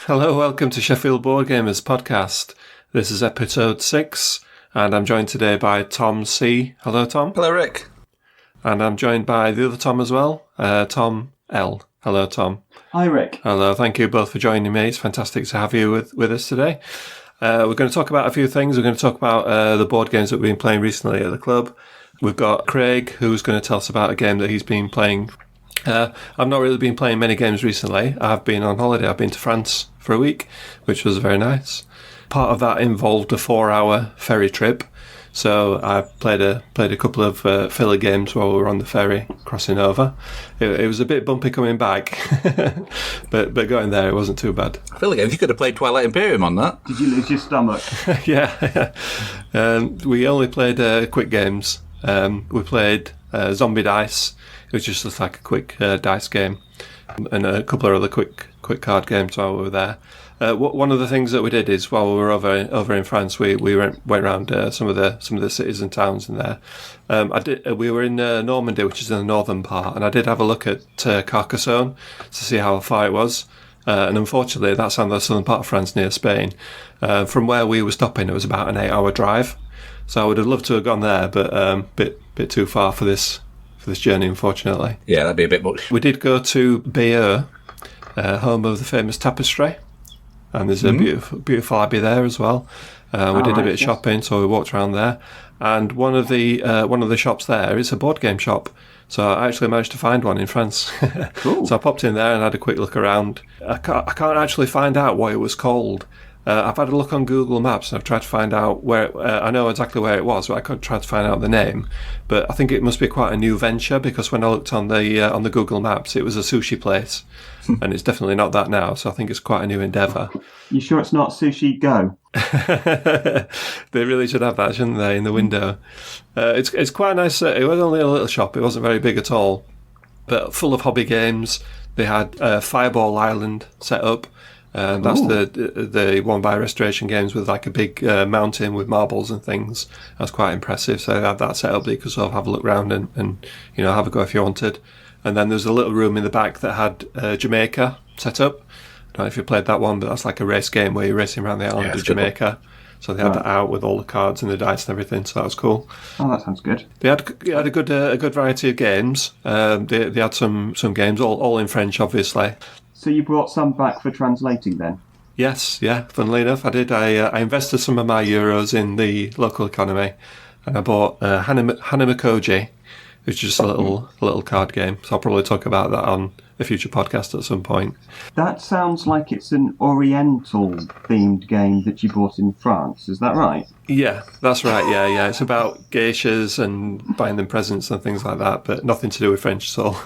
Hello, welcome to Sheffield Board Gamers podcast. This is episode 6, and I'm joined today by Tom C. Hello, Tom. Hello, Rick. And I'm joined by the other Tom as well, Tom L. Hello, Tom. Hi, Rick. Hello, thank you both for joining me. It's fantastic to have you with us today. We're going to talk about a few things. We're going to talk about the board games that we've been playing recently at the club. We've got Craig, who's going to tell us about a game that he's been playing. I've not really been playing many games recently. I've been on holiday. I've been to France for a week, which was very nice. Part of that involved a 4-hour ferry trip. So I played a couple of filler games while we were on the ferry crossing over. It was a bit bumpy coming back, but going there it wasn't too bad. Filler games, you could have played Twilight Imperium on that. Did you lose your stomach? Yeah. We only played quick games. We played Zombie Dice, which just looks like a quick dice game, and a couple of other quick card games while we were there. One of the things that we did is while we were over in France, we went around some of the cities and towns in there. We were in Normandy, which is in the northern part, and I did have a look at Carcassonne to see how far it was. And unfortunately, that's on the southern part of France near Spain. From where we were stopping, it was about an 8-hour drive. So I would have loved to have gone there, but bit too far for this journey, unfortunately. Yeah, that'd be a bit much. We did go to Bayeux, home of the famous tapestry. And there's a beautiful abbey there as well. We did a bit of shopping, so we walked around there. And one of the shops there is a board game shop. So I actually managed to find one in France. Cool. So I popped in there and had a quick look around. I can't actually find out what it was called. I've had a look on Google Maps and I've tried to find out where. I know exactly where it was, but I couldn't try to find out the name. But I think it must be quite a new venture because when I looked on the Google Maps, it was a sushi place, and it's definitely not that now. So I think it's quite a new endeavour. You sure it's not Sushi Go? They really should have that, shouldn't they, in the window? It's quite nice. It was only a little shop. It wasn't very big at all, but full of hobby games. They had Fireball Island set up. That's the one by Restoration Games with like a big mountain with marbles and things. That's quite impressive. So they had that set up that you could sort of have a look around and have a go if you wanted. And then there's a little room in the back that had Jamaica set up. I don't know if you played that one, but that's like a race game where you're racing around the island of Jamaica. So they had that out with all the cards and the dice and everything. So that was cool. Oh, that sounds good. They had a good variety of games. They had some games all in French, obviously. So you brought some back for translating then? Yes, yeah, funnily enough, I did. I invested some of my euros in the local economy, and I bought Hanamakoji, which is just a little card game. So I'll probably talk about that on a future podcast at some point. That sounds like it's an Oriental-themed game that you bought in France. Is that right? Yeah, that's right. Yeah. It's about geishas and buying them presents and things like that, but nothing to do with French at all.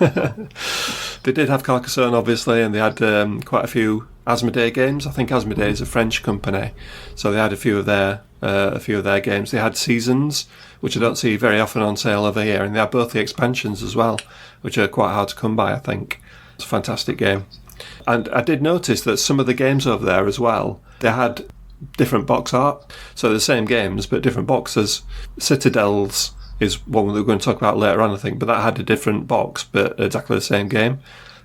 They did have Carcassonne, obviously, and they had quite a few Asmodee games. I think Asmodee is a French company, so they had a few of their games. They had Seasons, which I don't see very often on sale over here, and they had both the expansions as well, which are quite hard to come by, I think. It's a fantastic game. And I did notice that some of the games over there as well, they had different box art. So the same games, but different boxes. Citadels is one that we're going to talk about later on, I think, but that had a different box, but exactly the same game.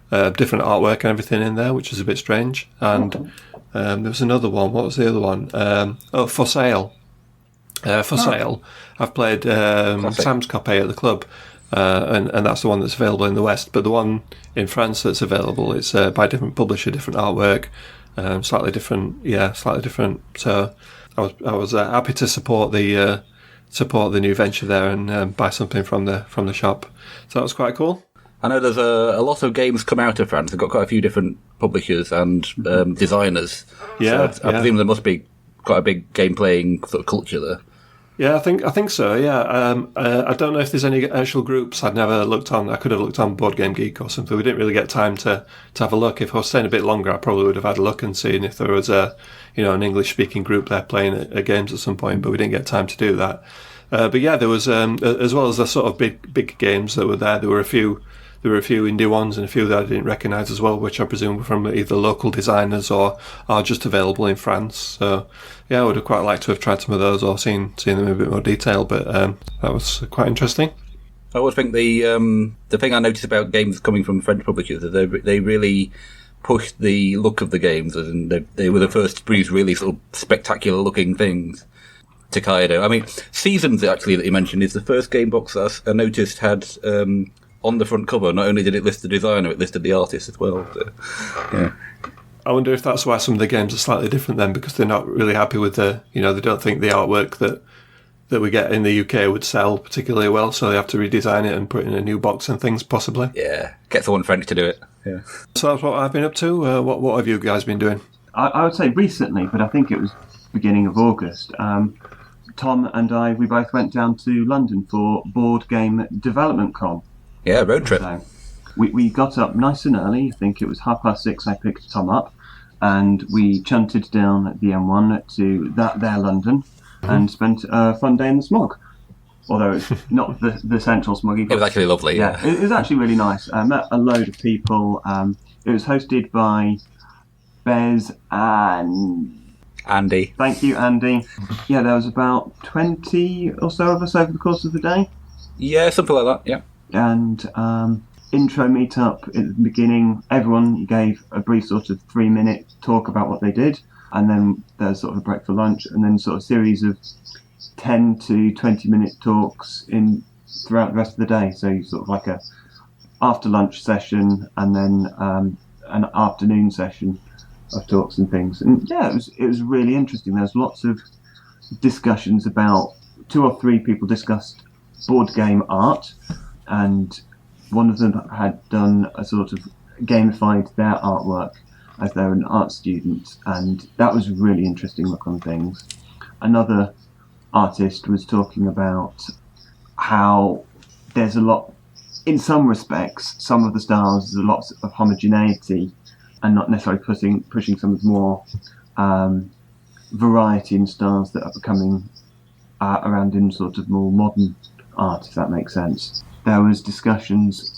Different artwork and everything in there, which is a bit strange. And there was another one. What was the other one? For Sale. Sale. I've played Sam's copy at the club. And that's the one that's available in the West. But the one in France that's available is by a different publisher, different artwork, slightly different. So I was happy to support the new venture there and buy something from the shop. So that was quite cool. I know there's a lot of games come out of France. They've got quite a few different publishers and designers. Yeah, so I presume there must be quite a big game playing sort of culture there. Yeah, I think so. Yeah, I don't know if there's any actual groups. I'd never looked on. I could have looked on Board Game Geek or something. We didn't really get time to have a look. If I was staying a bit longer, I probably would have had a look and seen if there was an English speaking group there playing games at some point. But we didn't get time to do that. But yeah, there was as well as the sort of big games that were there. There were a few indie ones and a few that I didn't recognise as well, which I presume were from either local designers or are just available in France. So yeah, I would have quite liked to have tried some of those or seen them in a bit more detail, but that was quite interesting. I always think the thing I notice about games coming from French publishers is they really pushed the look of the games, and they were the first to produce really sort of spectacular-looking things. Takedo. I mean, Seasons, actually, that you mentioned, is the first game box that I noticed had, on the front cover, not only did it list the designer, it listed the artist as well. So, yeah. I wonder if that's why some of the games are slightly different then, because they're not really happy with they don't think the artwork that we get in the UK would sell particularly well, so they have to redesign it and put it in a new box and things, possibly. Yeah, get someone French to do it. Yeah. So that's what I've been up to. What have you guys been doing? I would say recently, but I think it was beginning of August. Tom and I, we both went down to London for Board Game Development Con. Yeah, road trip. So we got up nice and early. I think it was 6:30 I picked Tom up, and we chunted down the M1 to there London and spent a fun day in the smog. Although it's not the central smog. It was actually lovely. Yeah, it was actually really nice. I met a load of people. It was hosted by Bez and Andy. Thank you, Andy. Yeah, there was about 20 or so of us over the course of the day. Yeah, something like that, yeah. And intro meetup at the beginning, everyone gave a brief sort of 3-minute talk about what they did, and then there's sort of a break for lunch, and then sort of a series of 10 to 20-minute talks throughout the rest of the day. So you sort of like a after lunch session, and then an afternoon session of talks and things. And yeah, it was really interesting. There's lots of discussions about 2 or 3 people discussed board game art, and one of them had done a sort of gamified their artwork as they're an art student, and that was a really interesting look on things. Another artist was talking about how there's a lot, in some respects, some of the styles, there's a lot of homogeneity and not necessarily pushing some of the more variety in styles that are becoming around in sort of more modern art, if that makes sense. There was discussions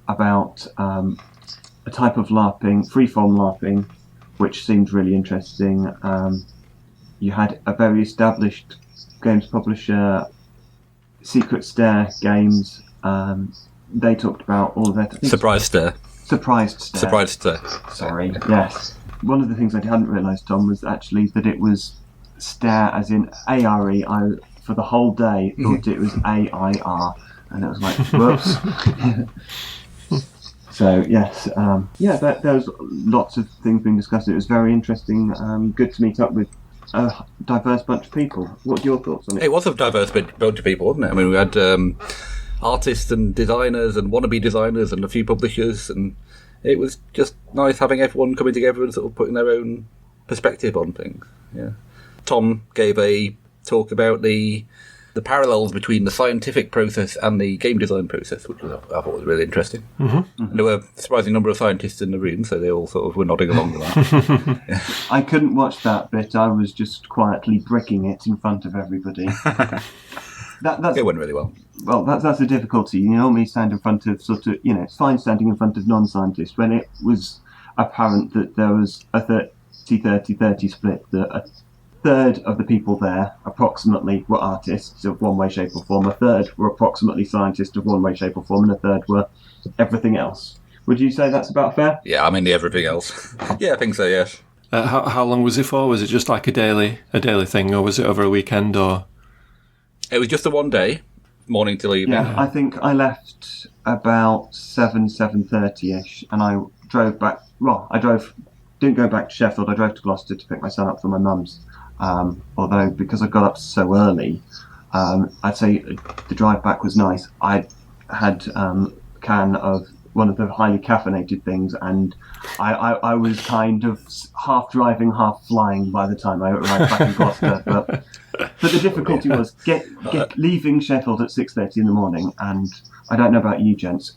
about a type of LARPing, freeform LARPing, which seemed really interesting. You had a very established games publisher, Secret Stare Games. They talked about all of that. Surprise Stare. Surprised Stare. Surprised Stare. Sorry, yes. One of the things I hadn't realised, Tom, was actually that it was stare as in A-R-E. I, for the whole day, thought it was A-I-R. And it was like, whoops. So, yes. There was lots of things being discussed. It was very interesting. Good to meet up with a diverse bunch of people. What are your thoughts on it? It was a diverse bunch of people, wasn't it? I mean, we had artists and designers and wannabe designers and a few publishers, and it was just nice having everyone coming together and sort of putting their own perspective on things. Yeah. Tom gave a talk about the parallels between the scientific process and the game design process, which I thought was really interesting. Mm-hmm. And there were a surprising number of scientists in the room, so they all sort of were nodding along to that. Yeah. I couldn't watch that bit. I was just quietly bricking it in front of everybody. It went really well. Well, that's the difficulty. You normally stand in front of sort of, it's fine standing in front of non-scientists. When it was apparent that there was a 30-30-30 split, that a third of the people there approximately were artists of one way, shape or form, a third were approximately scientists of one way, shape or form, and a third were everything else. Would you say that's about fair? Yeah, I mean the everything else. Yeah, I think so, yes. How long was it for? Was it just like a daily thing, or was it over a weekend? Or it was just a one day, morning till evening. Yeah, I think I left about 7:30ish, and I drove back. Well, didn't go back to Sheffield. I drove to Gloucester to pick my son up from my mum's. Although because I got up so early, I'd say the drive back was nice. I had a can of one of the highly caffeinated things, and I was kind of half driving, half flying by the time I arrived back in Gloucester. But the difficulty was leaving Sheffield at 6:30 in the morning, and I don't know about you gents,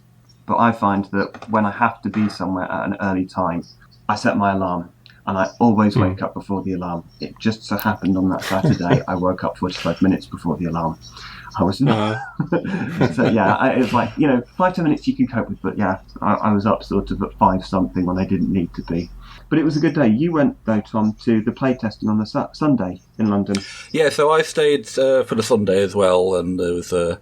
but I find that when I have to be somewhere at an early time, I set my alarm. And I always wake up before the alarm. It just so happened on that Saturday, I woke up 45 minutes before the alarm. I was not. So yeah, it was like, 5-10 minutes you can cope with, but yeah, I was up sort of at 5 something when I didn't need to be. But it was a good day. You went though, Tom, to the playtesting on the Sunday in London. Yeah, so I stayed for the Sunday as well, and there was so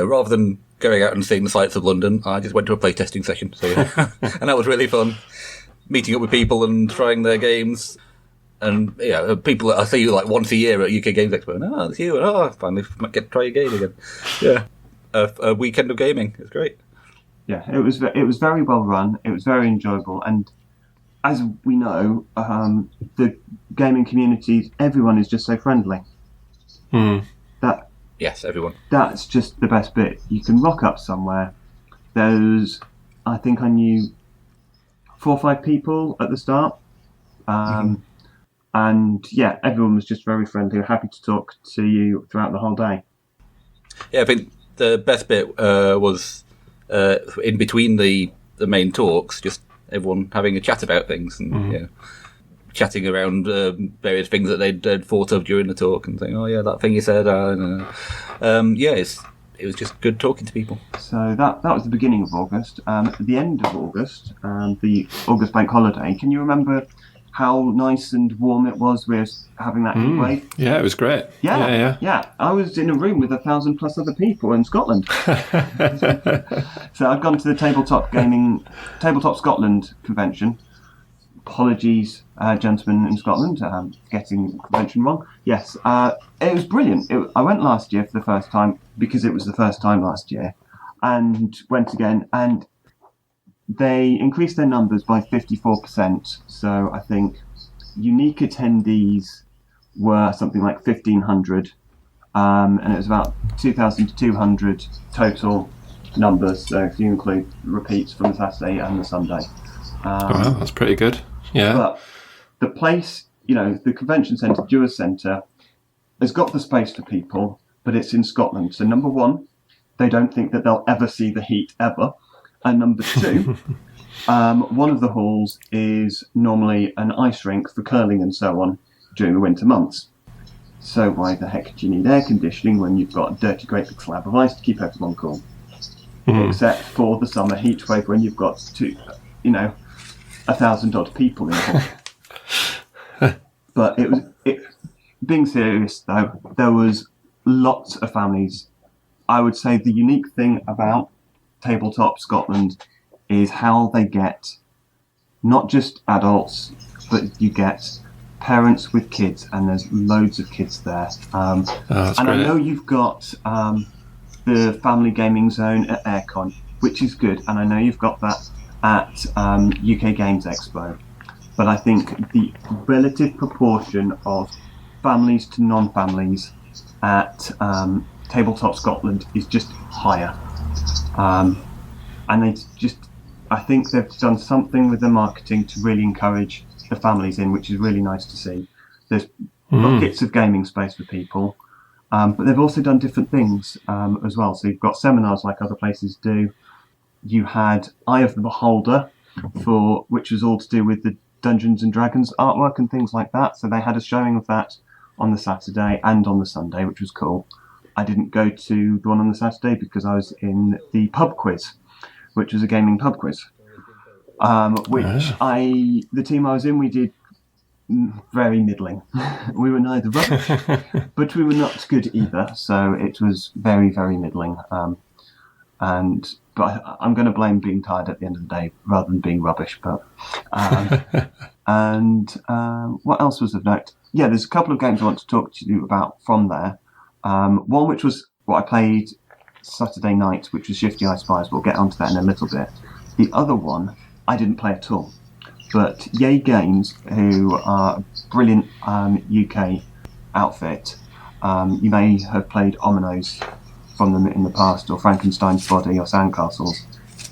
rather than going out and seeing the sights of London, I just went to a playtesting session. So, and that was really fun. Meeting up with people and trying their games. And, people that I see like once a year at UK Games Expo. And, it's you. And, I finally might get to try your game again. Yeah. A weekend of gaming. It's great. Yeah, it was very well run. It was very enjoyable. And as we know, the gaming community, everyone is just so friendly. Yes, everyone. That's just the best bit. You can rock up somewhere. I think I knew 4 or 5 people at the start. And yeah, everyone was just very friendly, happy to talk to you throughout the whole day. Yeah, I think the best bit was in between the main talks, just everyone having a chat about things and chatting around various things that they'd thought of during the talk and saying, "Oh yeah, that thing you said." It was just good talking to people. So that was the beginning of August. At the end of August, the August bank holiday. Can you remember how nice and warm it was? We were having that heat wave. Yeah, it was great. Yeah. I was in a room with 1,000+ other people in Scotland. So I've gone to the Tabletop Scotland convention. Apologies, gentlemen in Scotland, getting the convention wrong. Yes, it was brilliant. I went last year for the first time because it was the first time last year, and went again, and they increased their numbers by 54%. So I think unique attendees were something like 1,500, and it was about 2,200 total numbers. So if you include repeats from the Saturday and the Sunday. Wow, that's pretty good. Yeah. But the place, the convention centre, Dewar Centre, has got the space for people, but it's in Scotland. So number one, they don't think that they'll ever see the heat ever. And number two, one of the halls is normally an ice rink for curling and so on during the winter months. So why the heck do you need air conditioning when you've got a dirty great big slab of ice to keep everyone cool? Except for the summer heat wave when you've got 1,000 odd people in the hall. But being serious though, there was lots of families. I would say the unique thing about Tabletop Scotland is how they get not just adults, but you get parents with kids, and there's loads of kids there. And great. I know you've got the family gaming zone at Aircon, which is good, and I know you've got that at UK Games Expo. But I think the relative proportion of families to non-families at Tabletop Scotland is just higher. And I think they've done something with the marketing to really encourage the families in, which is really nice to see. There's buckets of gaming space for people, but they've also done different things as well. So you've got seminars like other places do. You had Eye of the Beholder, which was all to do with the Dungeons and Dragons artwork and things like that. So they had a showing of that on the Saturday and on the Sunday, which was cool. I didn't go to the one on the Saturday because I was in the pub quiz, which was a gaming pub quiz, the team I was in, we did very middling. We were neither rubbish, but we were not good either. So it was very, very middling. But I'm going to blame being tired at the end of the day rather than being rubbish. But what else was of note? Yeah, there's a couple of games I want to talk to you about from there. One which was what I played Saturday night, which was Shifty Eyed Spies. We'll get onto that in a little bit. The other one I didn't play at all, but Yay Games, who are a brilliant UK outfit, you may have played Ominoes from them in the past, or Frankenstein's Body, or Sandcastles.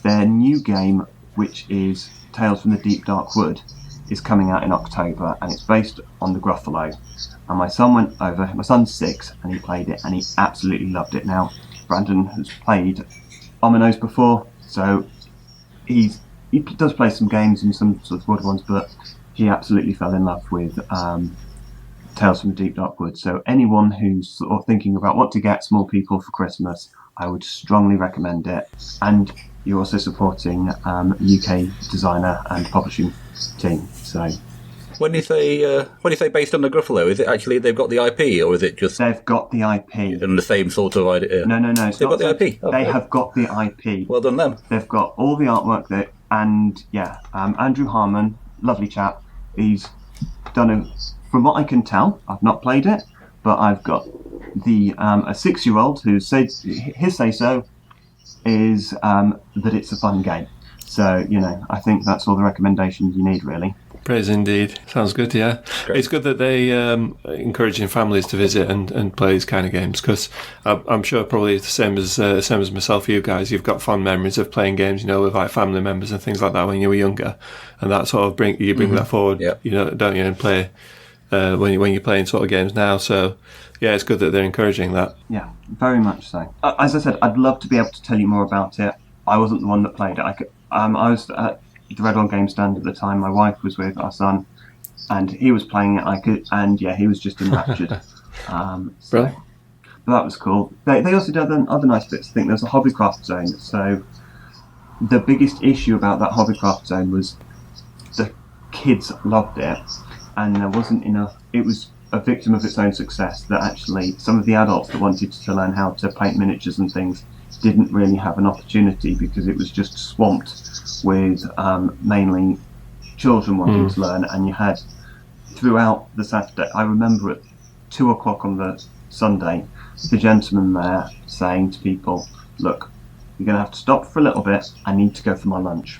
Their new game, which is Tales from the Deep Dark Wood, is coming out in October, and it's based on the Gruffalo. And my son went over, my son's 6, and he played it, and he absolutely loved it. Now, Brandon has played Ominoes before, so he does play some games and some sort of wood ones, but he absolutely fell in love with Tales from the Deep Dark Wood. So anyone who's sort of thinking about what to get small people for Christmas, I would strongly recommend it. And you're also supporting UK designer and publishing team. So When you say based on the Gruffalo, is it actually they've got the IP, or is it just They've got the IP. in the same sort of idea? No. It's They've not got the IP. They have got the IP. Well done, them. They've got all the artwork there, and Andrew Harmon, lovely chap. He's done it. From what I can tell, I've not played it, but I've got a 6-year-old who says his say-so is that it's a fun game. So, I think that's all the recommendations you need, really. Praise indeed. Sounds good, yeah. Great. It's good that they encouraging families to visit and play these kind of games, because I'm sure probably it's the same as myself, you guys. You've got fond memories of playing games, with like family members and things like that when you were younger, and that sort of bring that forward, don't you, and play when you're playing sort of games now. So, yeah, it's good that they're encouraging that. Yeah, very much so. As I said, I'd love to be able to tell you more about it. I wasn't the one that played it. I was at the Red One Game Stand at the time. My wife was with our son, and he was playing it. He was just enraptured. But that was cool. They also did other nice bits. I think there's a hobbycraft zone. So the biggest issue about that hobbycraft zone was the kids loved it, and there wasn't enough. It was a victim of its own success, that actually some of the adults that wanted to learn how to paint miniatures and things didn't really have an opportunity, because it was just swamped with mainly children wanting to learn. And you had, throughout the Saturday, I remember at 2:00 on the Sunday, the gentleman there saying to people, look, you're going to have to stop for a little bit, I need to go for my lunch.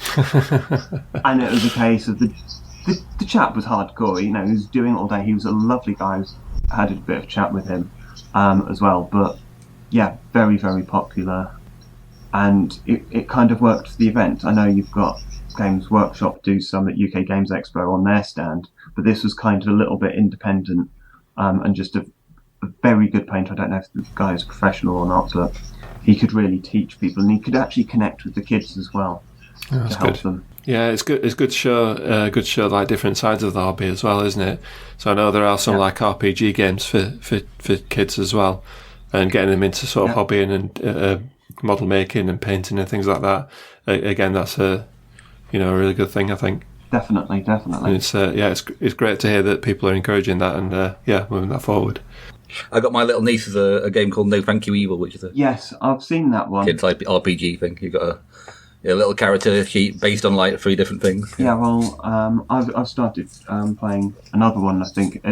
And it was a case of the chap was hardcore, he was doing it all day. He was a lovely guy. I had a bit of chat with him as well, but yeah, very, very popular, and it kind of worked for the event. I know you've got Games Workshop do some at UK Games Expo on their stand, but this was kind of a little bit independent, and just a very good painter. I don't know if the guy is professional or not, but he could really teach people, and he could actually connect with the kids as well to help them. Yeah, it's good. It's good to show like different sides of the hobby as well, isn't it? So I know there are some like RPG games for kids as well, and getting them into sort of hobbying and model making and painting and things like that. Again, that's a really good thing, I think. Definitely. And it's great to hear that people are encouraging that and moving that forward. I got my little niece a game called No Thank You Evil, which is a yes, I've seen that one. Kids RPG thing. You got a little character sheet based on like 3 different things. Yeah, well, I've started playing another one. I think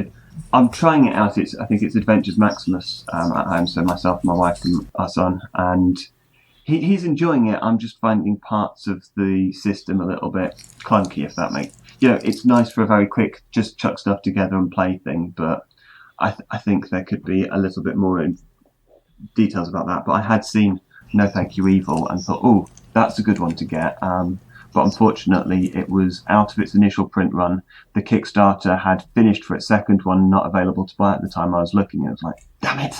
I'm trying it out. I think it's Adventures Maximus at home. So myself, my wife, and our son, and he's enjoying it. I'm just finding parts of the system a little bit clunky, if that makes. It's nice for a very quick, just chuck stuff together and play thing, but I think there could be a little bit more in details about that. But I had seen No Thank You Evil and thought, oh, that's a good one to get. But unfortunately, it was out of its initial print run. The Kickstarter had finished for its second one, not available to buy at the time I was looking. I was like, damn it.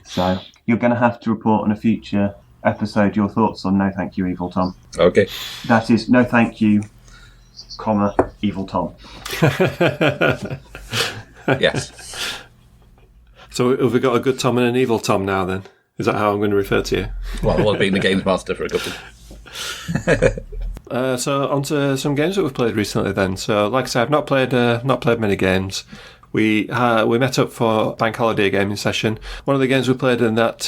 So you're going to have to report on a future episode your thoughts on No Thank You Evil Tom. Okay. That is No Thank You, Evil Tom. Yes. So have we got a good Tom and an evil Tom now then? Is that how I'm going to refer to you? Well, I was being the games master for a couple. So on to some games that we've played recently then. So like I said, I've not played many games. We met up for bank holiday gaming session. One of the games we played in that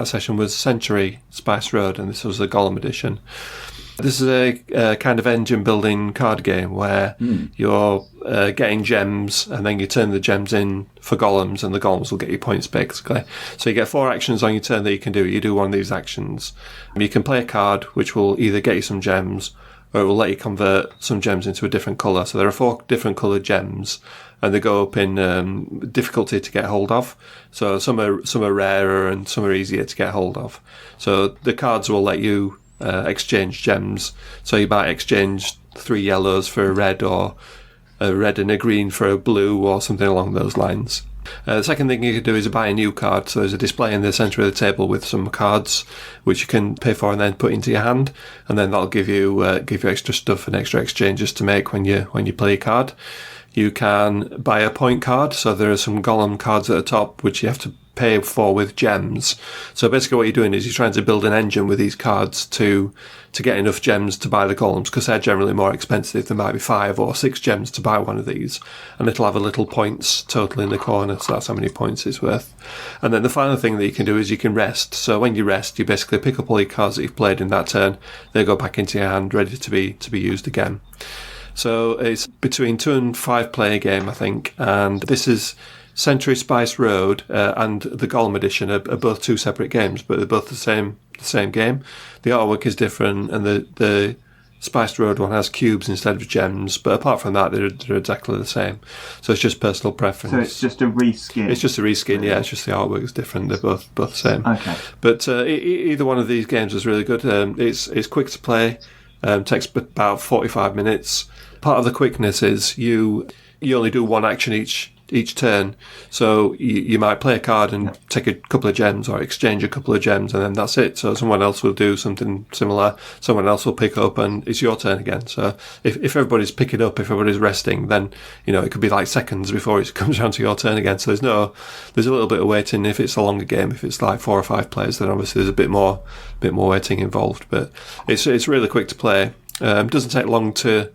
session was Century Spice Road, and this was the Golem Edition. This is a kind of engine building card game where you're getting gems, and then you turn the gems in for golems, and the golems will get you points basically. So you get 4 actions on your turn that you can do. You do one of these actions. You can play a card which will either get you some gems, or it will let you convert some gems into a different colour. So there are 4 different coloured gems, and they go up in difficulty to get hold of. So some are rarer and some are easier to get hold of. So the cards will let you exchange gems. So you might exchange 3 yellows for a red, or a red and a green for a blue, or something along those lines. The second thing you can do is buy a new card. So there's a display in the centre of the table with some cards which you can pay for and then put into your hand, and then that'll give you extra stuff and extra exchanges to make when you play a card. You can buy a point card, so there are some Golem cards at the top which you have to pay for with gems. So basically what you're doing is you're trying to build an engine with these cards to get enough gems to buy the Golems, because they're generally more expensive. There might be 5 or 6 gems to buy one of these, and it'll have a little points total in the corner, so that's how many points it's worth. And then the final thing that you can do is you can rest. So when you rest, you basically pick up all your cards that you've played in that turn. They go back into your hand, ready to be used again. So it's between 2 and 5 player game, I think, and this is Century Spice Road and the Golem Edition are both 2 separate games, but they're both the same game. The artwork is different, and the Spiced Road one has cubes instead of gems, but apart from that, they're exactly the same. So it's just personal preference. So it's just a reskin? It's just a reskin, yeah. It's just the artwork is different. They're both the same. Okay. But either one of these games is really good. It's quick to play. Takes about 45 minutes. Part of the quickness is you only do one action each turn, so you might play a card and take a couple of gems or exchange a couple of gems, and then that's it. So someone else will do something similar, someone else will pick up, and it's your turn again. So if everybody's picking up, if everybody's resting, then it could be like seconds before it comes around to your turn again. So there's a little bit of waiting if it's a longer game. If it's like 4 or 5 players, then obviously there's a bit more waiting involved, but it's really quick to play. Doesn't take long to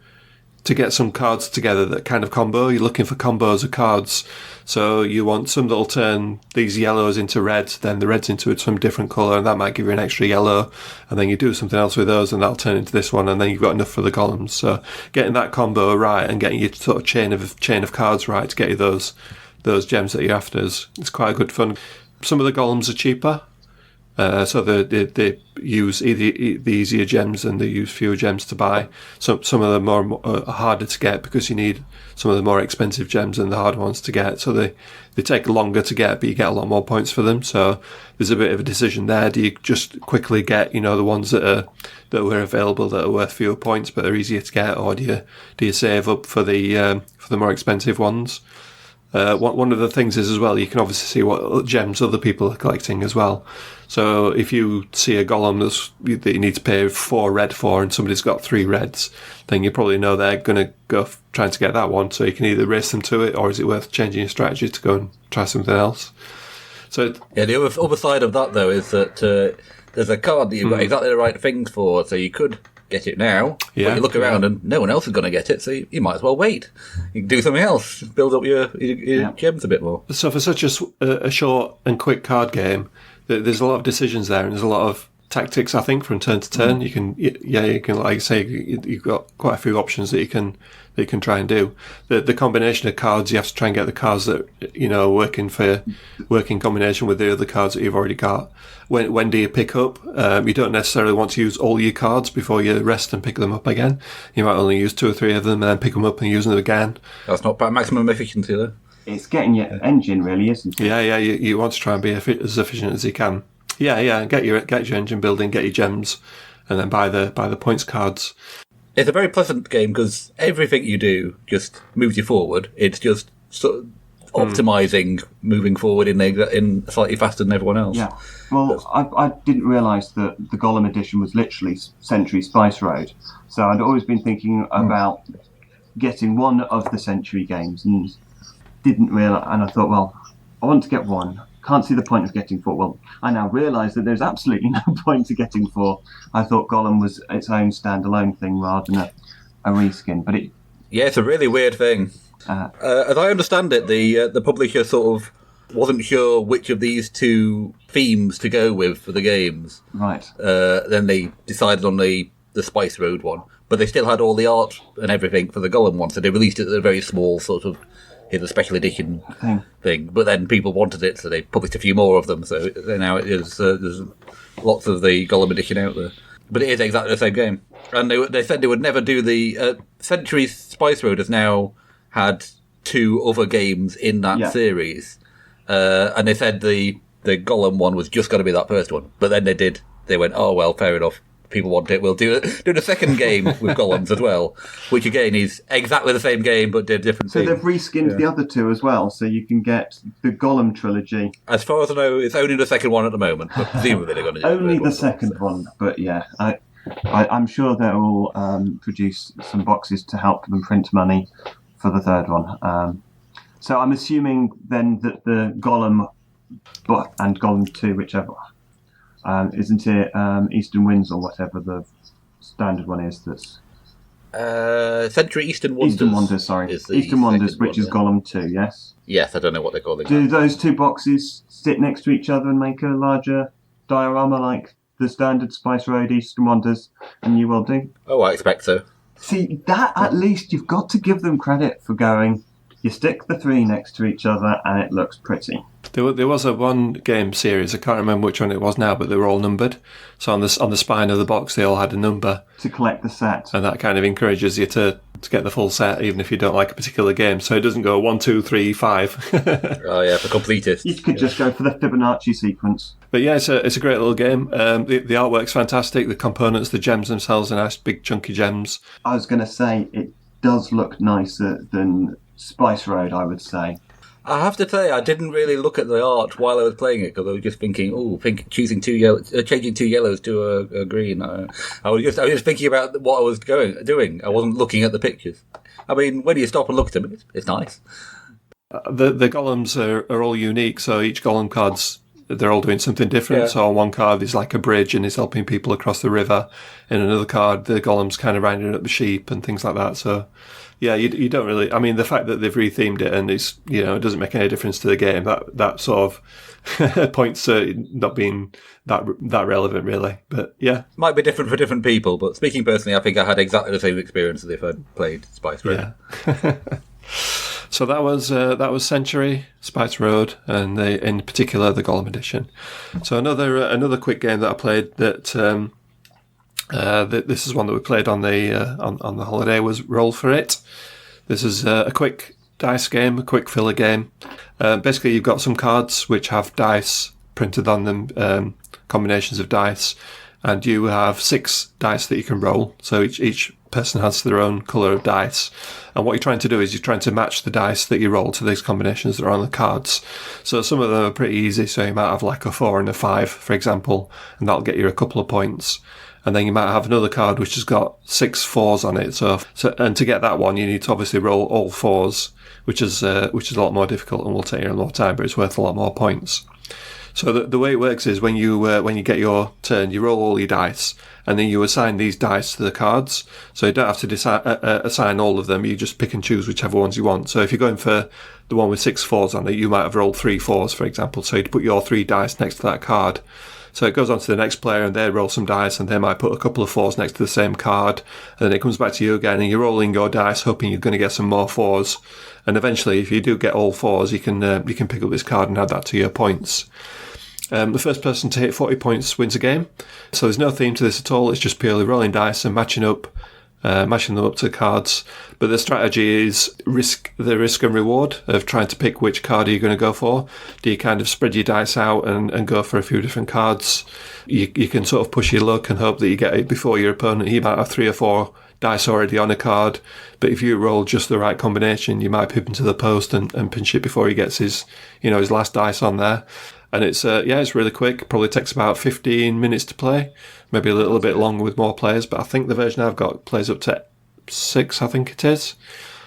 get some cards together that kind of combo. You're looking for combos of cards. So you want some that'll turn these yellows into red, then the reds into some different colour, and that might give you an extra yellow. And then you do something else with those, and that'll turn into this one, and then you've got enough for the golems. So getting that combo right and getting your sort of chain of cards right to get you those gems that you're after is quite good fun. Some of the golems are cheaper. So they use the easier gems, and they use fewer gems to buy. Some of them are harder to get because you need some of the more expensive gems and the hard ones to get. So they take longer to get, but you get a lot more points for them. So there's a bit of a decision there. Do you just quickly get the ones that were available that are worth fewer points but are easier to get, or do you save up for the more expensive ones? One of the things is as well, you can obviously see what gems other people are collecting as well. So if you see a golem that you need to pay 4 red for, and somebody's got 3 reds, then you probably know they're going to go trying to get that one. So you can either race them to it, or is it worth changing your strategy to go and try something else? So yeah, the other side of that though is that there's a card that you've got exactly the right things for, so you could get it now, but you look around and no one else is going to get it, so you might as well wait. You can do something else, build up your gems a bit more. So for such a short and quick card game, there's a lot of decisions there, and there's a lot of tactics, I think, from turn to turn. You can like say, you've got quite a few options that you can try and do. The combination of cards, you have to try and get the cards that work in combination with the other cards that you've already got. When do you pick up? You don't necessarily want to use all your cards before you rest and pick them up again. You might only use 2 or 3 of them and then pick them up and use them again. That's not maximum efficiency though. It's getting your engine, really, isn't it? Yeah. You want to try and be as efficient as you can. Yeah. Get your engine building, get your gems, and then buy the points cards. It's a very pleasant game because everything you do just moves you forward. It's just sort of optimising, moving forward in slightly faster than everyone else. Yeah. Well, I didn't realise that the Golem Edition was literally Century Spice Road. So I'd always been thinking about getting one of the Century games, and didn't realise. And I thought, well, I want to get one. Can't see the point of getting 4. Well, I now realise that there's absolutely no point to getting 4. I thought Golem was its own standalone thing rather than a reskin. But it's a really weird thing. As I understand it, the publisher sort of wasn't sure which of these 2 themes to go with for the games. Right. Then they decided on the Spice Road one, but they still had all the art and everything for the Golem one, so they released it at a very small sort of a special edition thing. But then people wanted it, so they published a few more of them. So now it is there's lots of the Golem Edition out there. But it is exactly the same game. And they said they would never do the Century Spice Road has now had 2 other games in that series, and they said the Golem one was just going to be that first one. But then they went, oh well, fair enough. People want it. We'll do the second game with golems as well, which again is exactly the same game but did different things. So they've reskinned the other 2 as well, so you can get the Golem trilogy. As far as I know, it's only the second one at the moment, but presumably they're going to do only the second one. But yeah, I'm sure they will produce some boxes to help them print money for the third one. So I'm assuming then that the Golem and Golem 2, whichever, isn't it Eastern Winds or whatever the standard one is? That's Century Eastern Wonders. Eastern Wonders, sorry. Eastern Wonders, which is Golem 2, yes? Yes, I don't know what they're calling. Do those two boxes sit next to each other and make a larger diorama like the standard Spice Road Eastern Wonders and New World do? Oh, I expect so. See, that at least you've got to give them credit for going, you stick the three next to each other and it looks pretty. There was a one game series, I can't remember which one it was now, but they were all numbered. So on the spine of the box, they all had a number. To collect the set. And that kind of encourages you to get the full set, even if you don't like a particular game. So it doesn't go 1, 2, 3, 5. Oh yeah, for completists. You could just go for the Fibonacci sequence. But yeah, it's a great little game. The artwork's fantastic. The components, the gems themselves are nice, big chunky gems. I was going to say, it does look nicer than Spice Road, I would say. I have to tell you, I didn't really look at the art while I was playing it because I was just thinking, changing two yellows to a green. I was just thinking about what I was doing. I wasn't looking at the pictures. I mean, when you stop and look at them, it's nice. The golems are all unique, so each golem card's they're all doing something different. Yeah. So on one card there's like a bridge and it's helping people across the river. In another card, the golem's kind of rounding up the sheep and things like that. So yeah, you don't really. I mean, the fact that they've rethemed it and it's it doesn't make any difference to the game. That sort of points to not being that relevant, really. But yeah, might be different for different people. But speaking personally, I think I had exactly the same experience as if I'd played Spice Road. Yeah. So that was Century, Spice Road, and in particular the Golem Edition. So another quick game that I played that this is one that we played on the holiday was Roll for It. This is a quick dice game, a quick filler game. Basically, you've got some cards which have dice printed on them, combinations of dice, and you have 6 dice that you can roll. So each person has their own colour of dice, and what you're trying to do is you're trying to match the dice that you roll to these combinations that are on the cards. So some of them are pretty easy, so you might have like a 4 and a 5, for example, and that'll get you a couple of points. And then you might have another card which has got 6 4s on it. So and to get that one, you need to obviously roll all 4s, which is a lot more difficult and will take you a lot of time, but it's worth a lot more points. So the way it works is when you get your turn, you roll all your dice, and then you assign these dice to the cards. So you don't have to assign all of them. You just pick and choose whichever ones you want. So if you're going for the one with 6 4s on it, you might have rolled 3 4s, for example. So you'd put your 3 dice next to that card. So it goes on to the next player, and they roll some dice, and they might put a couple of 4s next to the same card. And then it comes back to you again, and you're rolling your dice, hoping you're going to get some more 4s. And eventually, if you do get all 4s, you can pick up this card and add that to your points. The first person to hit 40 points wins a game. So there's no theme to this at all. It's just purely rolling dice and matching them up to cards. But the strategy is the risk and reward of trying to pick which card are you going to go for. Do you kind of spread your dice out and go for a few different cards? You can sort of push your luck and hope that you get it before your opponent. He might have 3 or 4 dice already on a card, but if you roll just the right combination, you might pip him to the post and pinch it before he gets his last dice on there. And it's really quick. Probably takes about 15 minutes to play. Maybe a little bit longer with more players, but I think the version I've got plays up to 6, I think it is.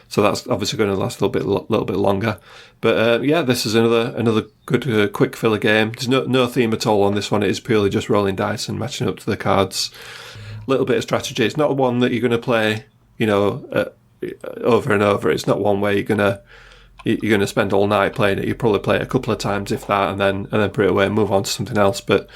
So that's obviously going to last a little bit longer. But this is another good quick filler game. There's no theme at all on this one. It is purely just rolling dice and matching up to the cards. Little bit of strategy. It's not one that you're going to play, over and over. It's not one where you're going to spend all night playing it. You probably play it a couple of times, if that, and then put it away and move on to something else. But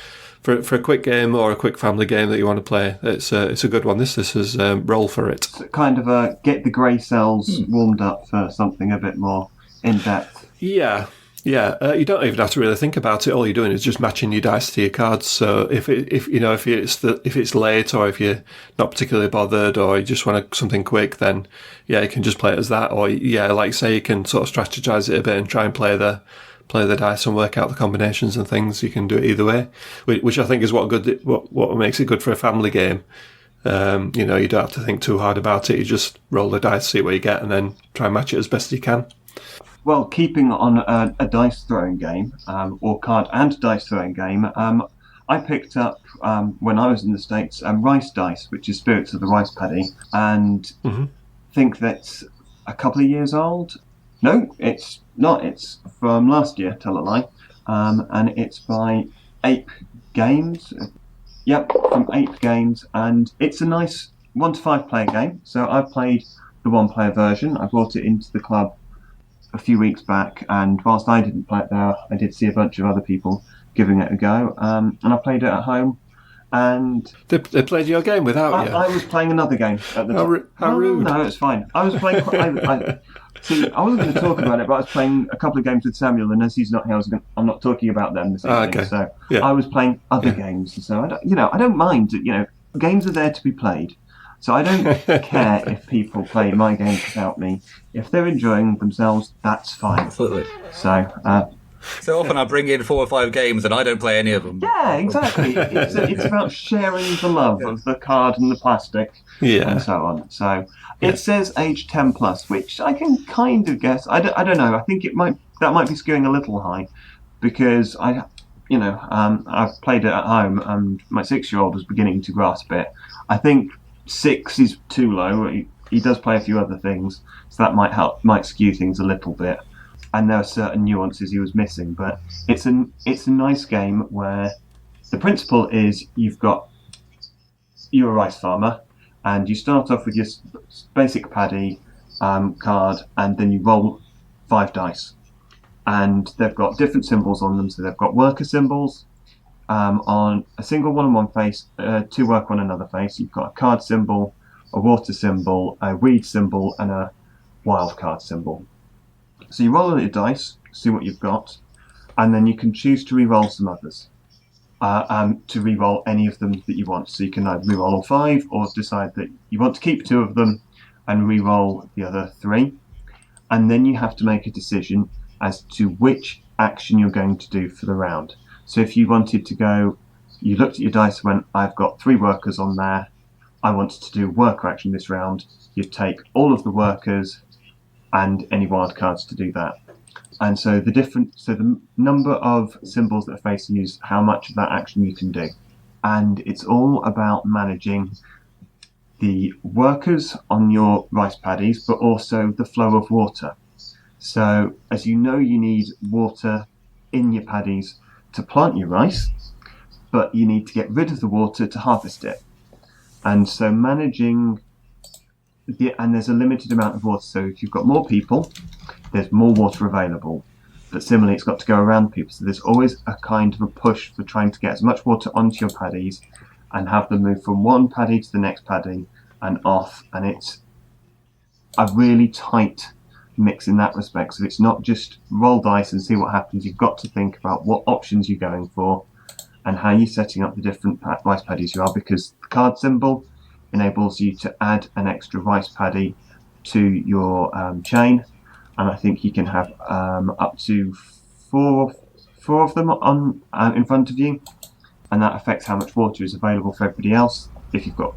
for a quick game or a quick family game that you want to play, it's a good one. This is Roll for It. So kind of get the grey cells warmed up for something a bit more in depth. Yeah. You don't even have to really think about it. All you're doing is just matching your dice to your cards. So if it's late, or if you're not particularly bothered, or you just want something quick, then you can just play it as that. Or like say, you can sort of strategize it a bit and try and play the dice and work out the combinations and things. You can do it either way, which I think is what makes it good for a family game. You don't have to think too hard about it. You just roll the dice, see what you get, and then try and match it as best as you can. Well, keeping on a dice throwing game, or card and dice throwing game, I picked up, when I was in the States, Rice Dice, which is Spirits of the Rice Paddy, and think that a couple of years old. No, it's not. It's from last year, tell a lie. And it's by Ape Games. Yep, from Ape Games. And it's a nice 1 to 5 player game. So I've played the 1 player version. I brought it into the club a few weeks back. And whilst I didn't play it there, I did see a bunch of other people giving it a go. And I played it at home. And they played your game without you? I was playing another game at the time. How rude. No, it's fine. I was playing... See, I wasn't going to talk about it, but I was playing a couple of games with Samuel, and as he's not here, I'm not talking about them this evening. Okay. So Yeah. I was playing other games. So I don't mind. Games are there to be played. So I don't care if people play my games without me. If they're enjoying themselves, that's fine. Absolutely. So often I bring in 4 or 5 games and I don't play any of them. yeah, exactly. It's about sharing the love of the card and the plastic, and so on. So it says age 10 plus, which I can kind of guess. I don't know. I think that might be skewing a little high, because I've played it at home and my 6-year-old was beginning to grasp it. I think 6 is too low. He does play a few other things, so that might skew things a little bit. And there are certain nuances he was missing, but it's a nice game where the principle is you're a rice farmer, and you start off with your basic paddy card, and then you roll 5 dice, and they've got different symbols on them. So they've got worker symbols on a single one on one face, 2 worker on another face. You've got a card symbol, a water symbol, a weed symbol, and a wild card symbol. So you roll your dice, see what you've got, and then you can choose to re-roll some others. To re-roll any of them that you want. So you can either re-roll all 5, or decide that you want to keep 2 of them and re-roll the other 3. And then you have to make a decision as to which action you're going to do for the round. So if you wanted to go, you looked at your dice and went, I've got 3 workers on there, I wanted to do worker action this round, you'd take all of the workers and any wild cards to do that. And so the number of symbols that are facing you is how much of that action you can do. And it's all about managing the workers on your rice paddies, but also the flow of water. So as you know, you need water in your paddies to plant your rice, but you need to get rid of the water to harvest it. And so managing and there's a limited amount of water, so if you've got more people, there's more water available. But similarly, it's got to go around people, so there's always a kind of a push for trying to get as much water onto your paddies and have them move from one paddy to the next paddy and off. And it's a really tight mix in that respect. So it's not just roll dice and see what happens. You've got to think about what options you're going for and how you're setting up the different rice paddies you are, because the card symbol enables you to add an extra rice paddy to your chain, and I think you can have up to four of them on in front of you, and that affects how much water is available for everybody else. If you've got,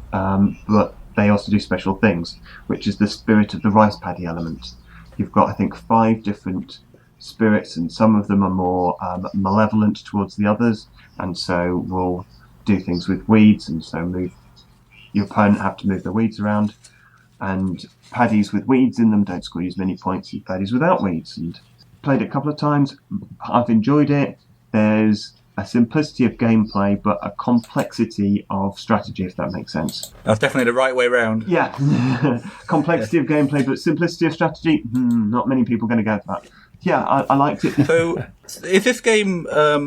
but they also do special things, which is the spirit of the rice paddy element. You've got, I think, 5 different spirits, and some of them are more malevolent towards the others, and so will do things with weeds, and so your opponent have to move the weeds around, and paddies with weeds in them don't score as many points as paddies without weeds. And played it a couple of times. I've enjoyed it. There's a simplicity of gameplay, but a complexity of strategy, if that makes sense. That's definitely the right way round. Yeah. Complexity of gameplay, but simplicity of strategy, not many people are going to go for that. Yeah, I liked it. So, is this game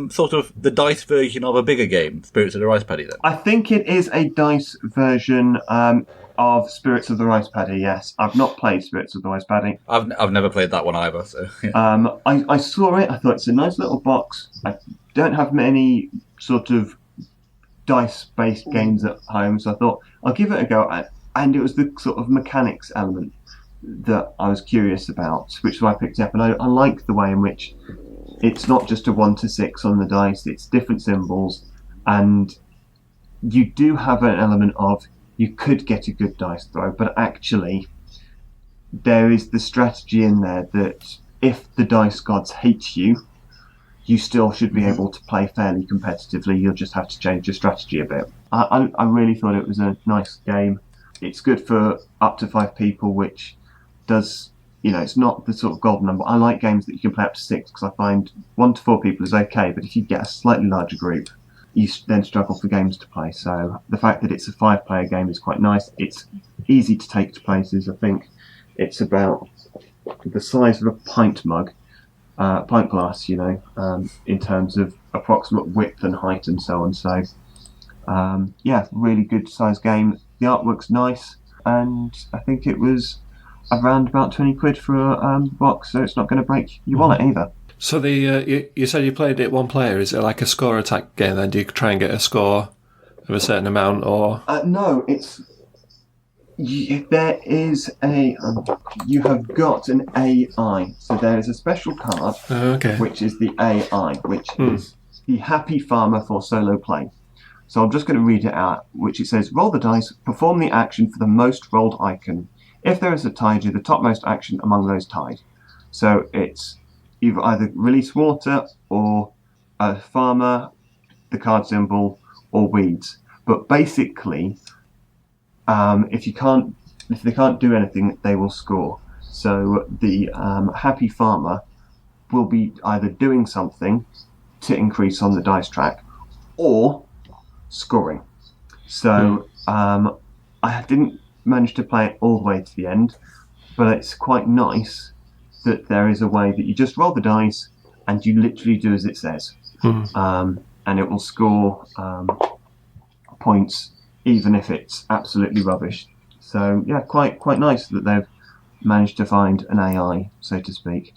sort of the dice version of a bigger game, Spirits of the Rice Paddy, then? I think it is a dice version of Spirits of the Rice Paddy, yes. I've not played Spirits of the Rice Paddy. I've never played that one either, so... Yeah. I saw it, I thought it's a nice little box. I don't have many sort of dice-based games at home, so I thought I'll give it a go. And it was the sort of mechanics element that I was curious about, which is why I picked it up. And I like the way in which it's not just a 1 to 6 on the dice, it's different symbols, and you do have an element of you could get a good dice throw, but actually there is the strategy in there that if the dice gods hate you, you still should be able to play fairly competitively. You'll just have to change your strategy a bit. I really thought it was a nice game. It's good for up to 5 people, which does, it's not the sort of golden number. I like games that you can play up to 6 because I find 1 to 4 people is okay, but if you get a slightly larger group, you then struggle for games to play. So the fact that it's a 5-player game is quite nice. It's easy to take to places. I think it's about the size of a pint mug, pint glass, in terms of approximate width and height and so on. So, really good size game. The artwork's nice, and I think it was around about 20 quid for a box, so it's not going to break your wallet either. So you said you played it one player. Is it like a score attack game then? Do you try and get a score of a certain amount, or...? No, there is you have got an AI. So there is a special card, which is the AI, which is the Happy Farmer for solo play. So I'm just going to read it out, which it says, roll the dice, perform the action for the most rolled icon. If there is a tie, do the topmost action among those tied. So it's either release water or a farmer, the card symbol, or weeds. But basically, if they can't do anything, they will score. So the Happy Farmer will be either doing something to increase on the dice track, or scoring. So I didn't manage to play it all the way to the end, but it's quite nice that there is a way that you just roll the dice and you literally do as it says, and it will score points even if it's absolutely rubbish. So quite nice that they've managed to find an AI, so to speak,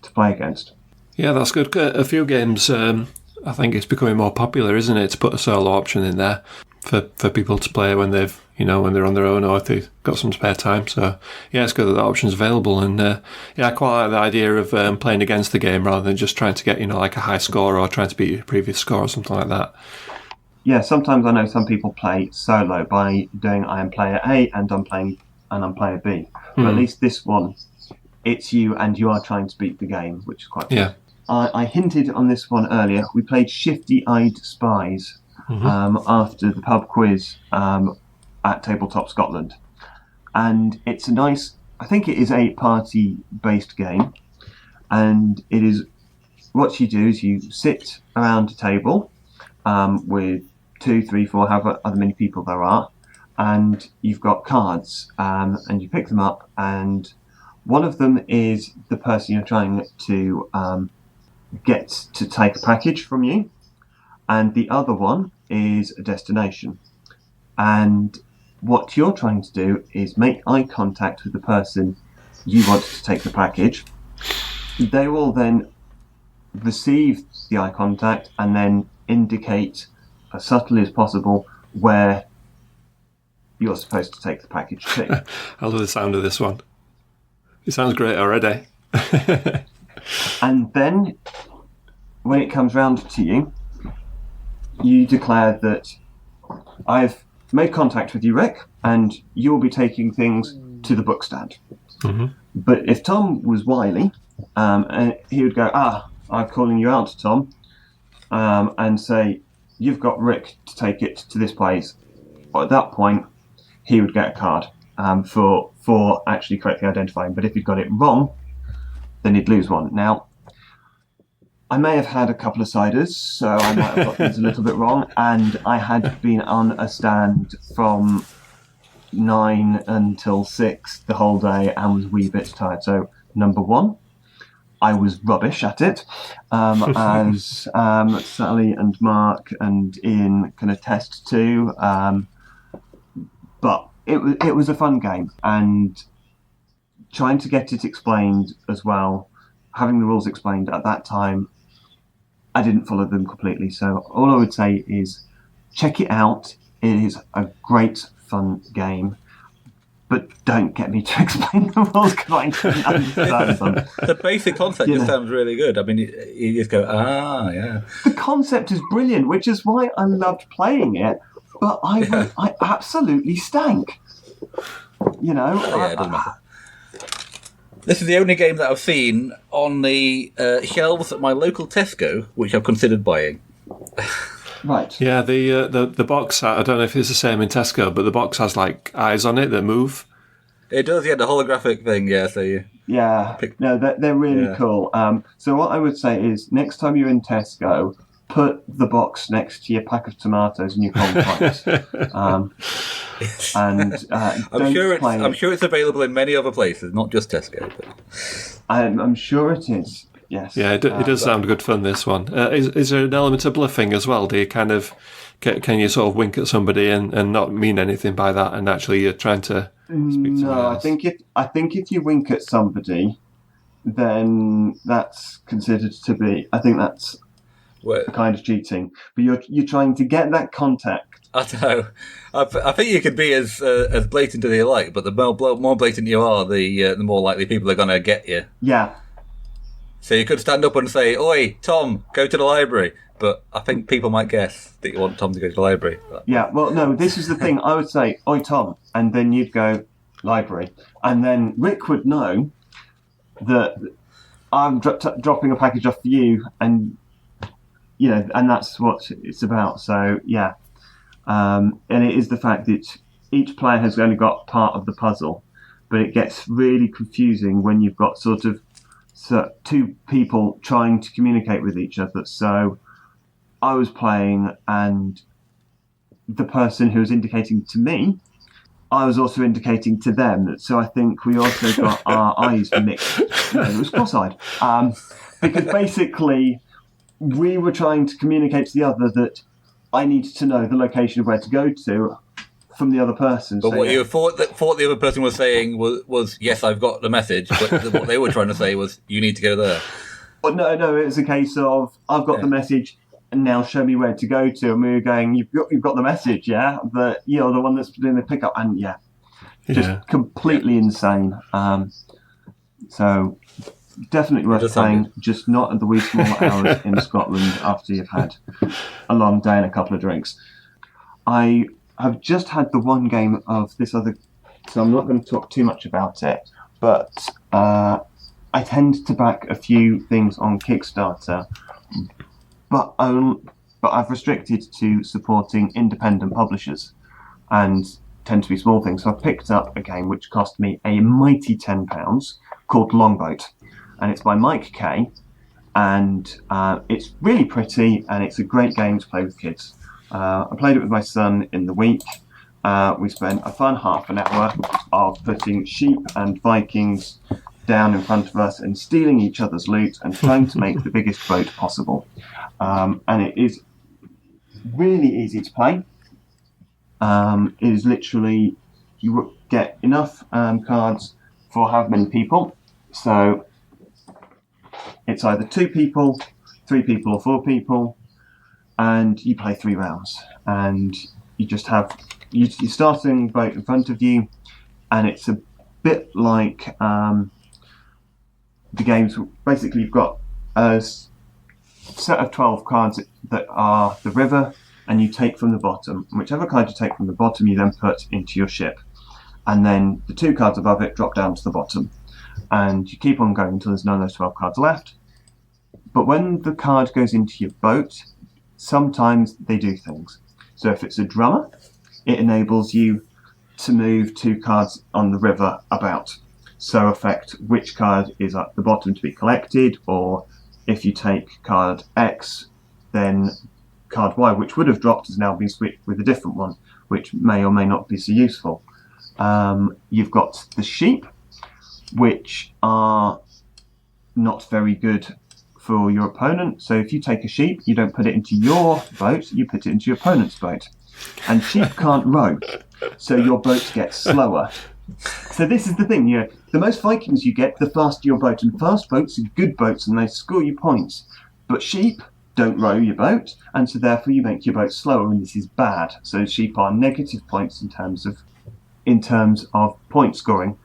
to play against. Yeah, that's good. A few games, I think it's becoming more popular, isn't it, to put a solo option in there for people to play when they've when they're on their own or if they've got some spare time. So it's good that option's available, and I quite like the idea of playing against the game rather than just trying to get like a high score or trying to beat your previous score or something like that. Yeah, sometimes I know some people play solo by doing I am player A and I'm player B. But at least this one, it's you and you are trying to beat the game, which is quite good. I hinted on this one earlier. We played Shifty Eyed Spies after the pub quiz at Tabletop Scotland. And it's I think it is a party-based game. And it is, what you do is you sit around a table with 2, 3, 4, however many people there are, and you've got cards, and you pick them up, and one of them is the person you're trying to get to take a package from you, and the other one is a destination. And what you're trying to do is make eye contact with the person you want to take the package. They will then receive the eye contact and then indicate as subtly as possible where you're supposed to take the package to. I love the sound of this one. It sounds great already. And then when it comes round to you, you declare that I've made contact with you, Rick, and you'll be taking things to the book stand. But if Tom was wily, he would go, I'm calling you out, Tom, and say, you've got Rick to take it to this place. But at that point, he would get a card for actually correctly identifying. But if he'd got it wrong, then he'd lose one. Now, I may have had a couple of ciders, so I might have got things a little bit wrong. And I had been on a stand from 9 until 6 the whole day and was a wee bit tired. So, number one, I was rubbish at it, as Sally and Mark and Ian can attest to. But it was a fun game, and trying to get it explained as well, having the rules explained at that time, I didn't follow them completely. So all I would say is check it out. It is a great, fun game. But don't get me to explain the rules because I couldn't understand them. The basic concept just sounds really good. I mean, you just go, yeah. The concept is brilliant, which is why I loved playing it. But I absolutely stank. It doesn't matter. This is the only game that I've seen on the shelves at my local Tesco, which I've considered buying. Right. Yeah, the box, I don't know if it's the same in Tesco, but the box has like eyes on it that move. It does, yeah, the holographic thing, yeah. So you no, they're really Yeah. cool. So what I would say is, next time you're in Tesco, put the box next to your pack of tomatoes and your cornflakes. And I'm sure it's available in many other places, not just Tesco. But... I'm sure it is. Yes. Yeah, it does sound good fun. This one is there an element of bluffing as well? Do you kind of can you sort of wink at somebody and not mean anything by that, and actually you're trying to speak to No, I think if you wink at somebody, then that's considered to be. I think that's a kind of cheating. But you're trying to get that contact. I don't know. I think you could be as blatant as you like, but the more blatant you are, the more likely people are going to get you. Yeah. So you could stand up and say, "Oi, Tom, go to the library." But I think people might guess that you want Tom to go to the library. Yeah, well, no, this is the thing. I would say, "Oi, Tom," and then you'd go, "Library." And then Rick would know that I'm dropping a package off for you, and, and that's what it's about. So, yeah. And it is the fact that each player has only got part of the puzzle, but it gets really confusing when you've got sort of two people trying to communicate with each other. So I was playing, and the person who was indicating to me, I was also indicating to them. So I think we also got our eyes mixed. No, it was cross-eyed. Because basically we were trying to communicate to the other that I needed to know the location of where to go to from the other person. But what you thought the other person was saying was yes, I've got the message, but what they were trying to say was you need to go there. But no, it was a case of I've got the message, and now show me where to go to. And we were going, you've got the message, yeah, but the one that's doing the pickup, and just completely insane. So definitely worth playing, just not at the wee small hours in Scotland after you've had a long day and a couple of drinks. I have just had the one game of this other, so I'm not going to talk too much about it, but I tend to back a few things on Kickstarter, but I've restricted to supporting independent publishers and tend to be small things. So I picked up a game which cost me a mighty £10 called Longboat, and it's by Mike Kay, and it's really pretty, and it's a great game to play with kids. I played it with my son in the week. We spent a fun half an hour of putting sheep and Vikings down in front of us and stealing each other's loot and trying to make the biggest boat possible. And it is really easy to play. It is literally, you get enough cards for however many people. So it's either 2 people, 3 people, or 4 people, and you play 3 rounds. And you just have you're starting boat in front of you, and it's a bit like the games. Basically, you've got a set of 12 cards that are the river, and you take from the bottom. And whichever card you take from the bottom, you then put into your ship, and then the 2 cards above it drop down to the bottom, and you keep on going until there's none of those 12 cards left. But when the card goes into your boat, sometimes they do things. So if it's a drummer, it enables you to move 2 cards on the river about. So affect which card is at the bottom to be collected, or if you take card X, then card Y, which would have dropped, has now been switched with a different one, which may or may not be so useful. You've got the sheep, which are not very good for your opponent. So if you take a sheep, you don't put it into your boat, you put it into your opponent's boat. And sheep can't row, so your boat gets slower. So this is the thing, the most Vikings you get, the faster your boat. And fast boats are good boats and they score you points. But sheep don't row your boat, and so therefore you make your boat slower, and this is bad. So sheep are negative points in terms of point scoring,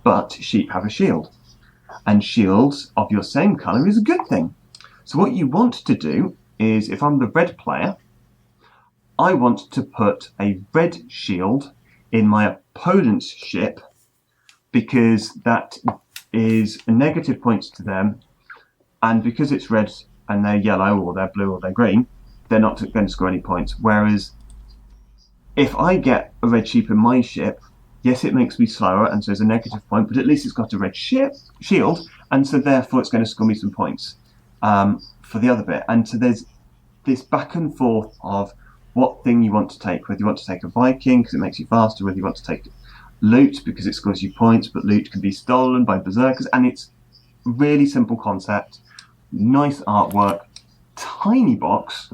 but sheep have a shield. And shields of your same colour is a good thing. So what you want to do is, if I'm the red player, I want to put a red shield in my opponent's ship, because that is a negative points to them, and because it's red and they're yellow or they're blue or they're green, they're not going to score any points. Whereas if I get a red sheep in my ship, yes, it makes me slower, and so it's a negative point, but at least it's got a red shield, and so therefore it's going to score me some points for the other bit. And so there's this back and forth of what thing you want to take, whether you want to take a Viking because it makes you faster, whether you want to take loot because it scores you points, but loot can be stolen by berserkers, and it's a really simple concept, nice artwork, tiny box.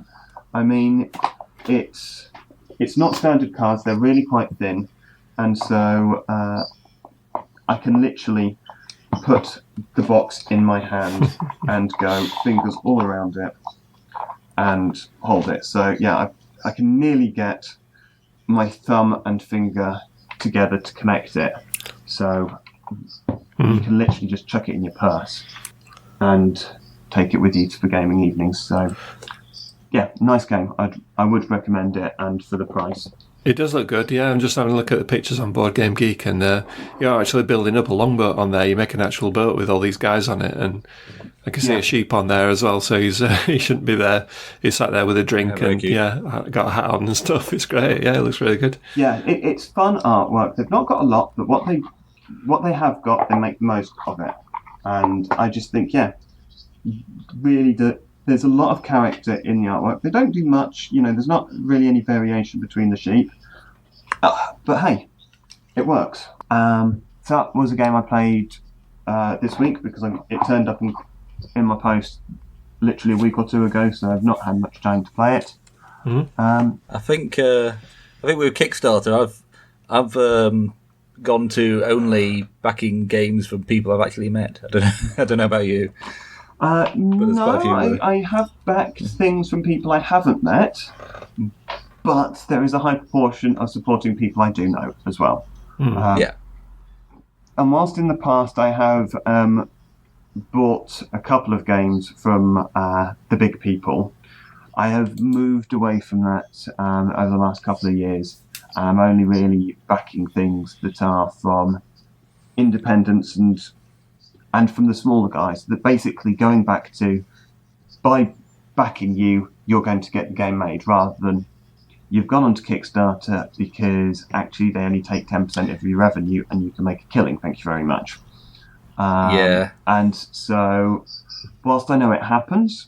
I mean, it's not standard cards, they're really quite thin, and so I can literally put the box in my hand and go fingers all around it and hold it. So yeah, I can nearly get my thumb and finger together to connect it. So you can literally just chuck it in your purse and take it with you for gaming evenings. So yeah, nice game. I would recommend it, and for the price. It does look good, yeah. I'm just having a look at the pictures on Board Game Geek, and you're actually building up a longboat on there. You make an actual boat with all these guys on it, and I can see a sheep on there as well, so he shouldn't be there. He's sat there with a drink and got a hat on and stuff. It's great, yeah, it looks really good. Yeah, it's fun artwork. They've not got a lot, but what they have got, they make the most of it. And I just think, yeah, really there's a lot of character in the artwork. They don't do much, there's not really any variation between the sheep. But hey, it works. So that was a game I played this week because it turned up in my post literally a week or two ago, so I've not had much time to play it. I think with Kickstarter, I've gone to only backing games from people I've actually met. I don't know about you. No, I have backed things from people I haven't met, but there is a high proportion of supporting people I do know as well. Yeah. And whilst in the past I have bought a couple of games from the big people, I have moved away from that over the last couple of years. I'm only really backing things that are from independents and from the smaller guys, that basically going back to, by backing you're going to get the game made, rather than you've gone onto Kickstarter because actually they only take 10% of your revenue and you can make a killing, thank you very much. And so, whilst I know it happens,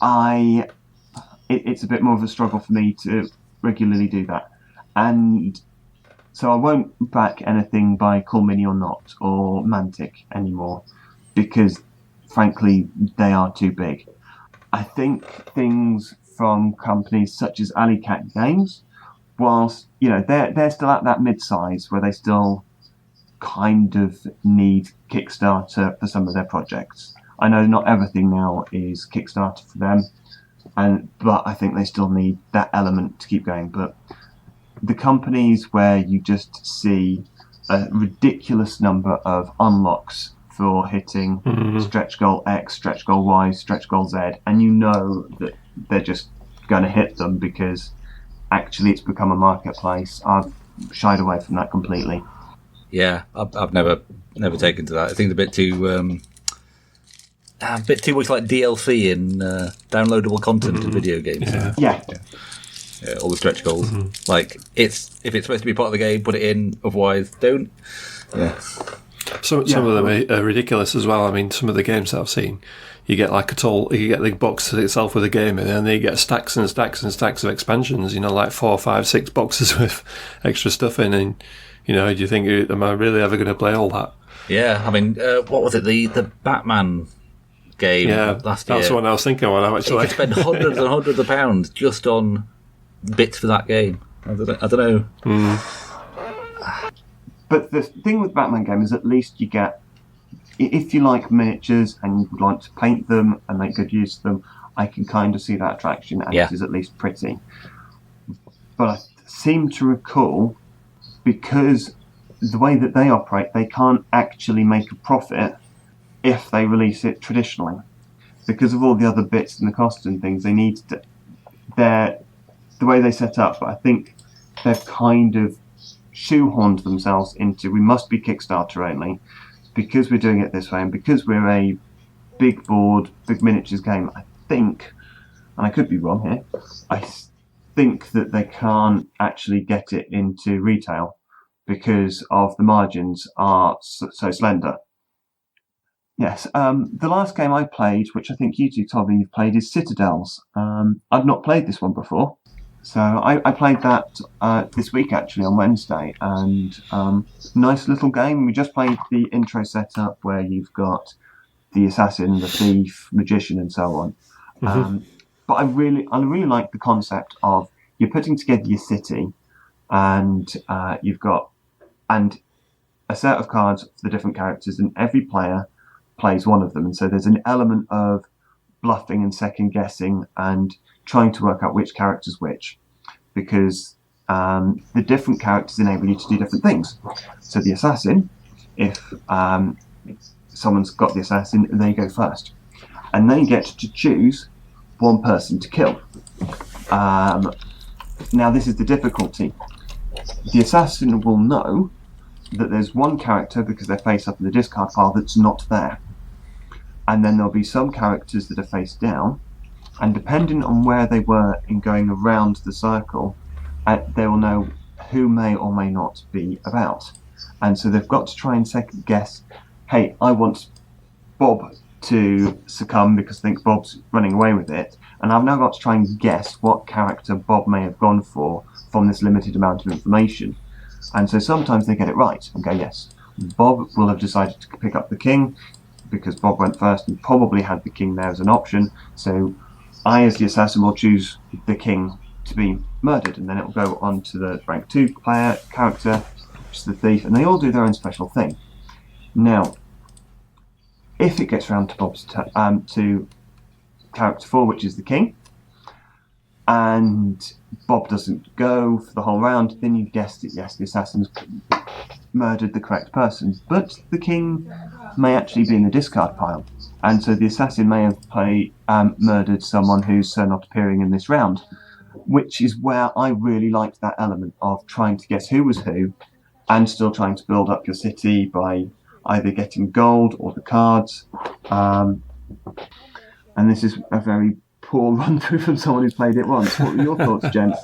it's a bit more of a struggle for me to regularly do that. And so I won't back anything by Cool Mini or Not or Mantic anymore because, frankly, they are too big. I think things from companies such as Alley Cat Games, whilst they're still at that mid-size where they still kind of need Kickstarter for some of their projects. I know not everything now is Kickstarter for them, but I think they still need that element to keep going. But the companies where you just see a ridiculous number of unlocks for hitting stretch goal X, stretch goal Y, stretch goal Z, and you know that they're just going to hit them because actually it's become a marketplace. I've shied away from that completely. Yeah, I've never taken to that. I think it's a bit too much like DLC in downloadable content in video games. Yeah, all the stretch goals. Like if it's supposed to be part of the game, put it in. Otherwise, don't. Yeah. Some of them are ridiculous as well. I mean, some of the games that I've seen, you get you get the box itself with a game in, and then you get stacks and stacks and stacks of expansions. Like 4, 5, 6 boxes with extra stuff in, and do you think, am I really ever going to play all that? Yeah, I mean, what was it? The Batman game last year. That's what I was thinking on. Actually, you could spend hundreds and hundreds of pounds just on bits for that game. I don't know. But the thing with Batman game is at least you get, if you like miniatures and you would like to paint them and make good use of them, I can kind of see that attraction, and it is at least pretty. But I seem to recall, because the way that they operate, they can't actually make a profit if they release it traditionally. Because of all the other bits and the costs and things, they need to... The way they set up, I think they've kind of shoehorned themselves into, we must be Kickstarter only, because we're doing it this way, and because we're a big board, big miniatures game, I think, and I could be wrong here, I think that they can't actually get it into retail, because of the margins are so slender. Yes, the last game I played, which I think you two told me you've played, is Citadels. I've not played this one before, so I played that this week actually on Wednesday, and nice little game. We just played the intro setup where you've got the assassin, the thief, magician, and so on. Mm-hmm. But I really like the concept of you're putting together your city, and you've got a set of cards for the different characters, and every player plays one of them. And so there's an element of bluffing and second guessing and trying to work out which character's which, because the different characters enable you to do different things. So the assassin, if someone's got the assassin, they go first, and they get to choose one person to kill. Now this is the difficulty. The assassin will know that there's one character, because they're face up in the discard pile, that's not there. And then there'll be some characters that are face down, and depending on where they were in going around the circle, they will know who may or may not be about. And so they've got to try and second guess, hey, I want Bob to succumb because I think Bob's running away with it, and I've now got to try and guess what character Bob may have gone for from this limited amount of information. And so sometimes they get it right and go, yes, Bob will have decided to pick up the king because Bob went first and probably had the king there as an option, so I as the assassin will choose the king to be murdered, and then it will go on to the rank 2 player character, which is the thief, and they all do their own special thing. Now, if it gets round to Bob's to character 4, which is the king, and Bob doesn't go for the whole round, then you guessed it, yes, the assassin's murdered the correct person, but the king may actually be in the discard pile, and so the assassin may have murdered someone who's not appearing in this round, which is where I really liked that element of trying to guess who was who and still trying to build up your city by either getting gold or the cards. And this is a very poor run through from someone who's played it once. What were your thoughts, gents?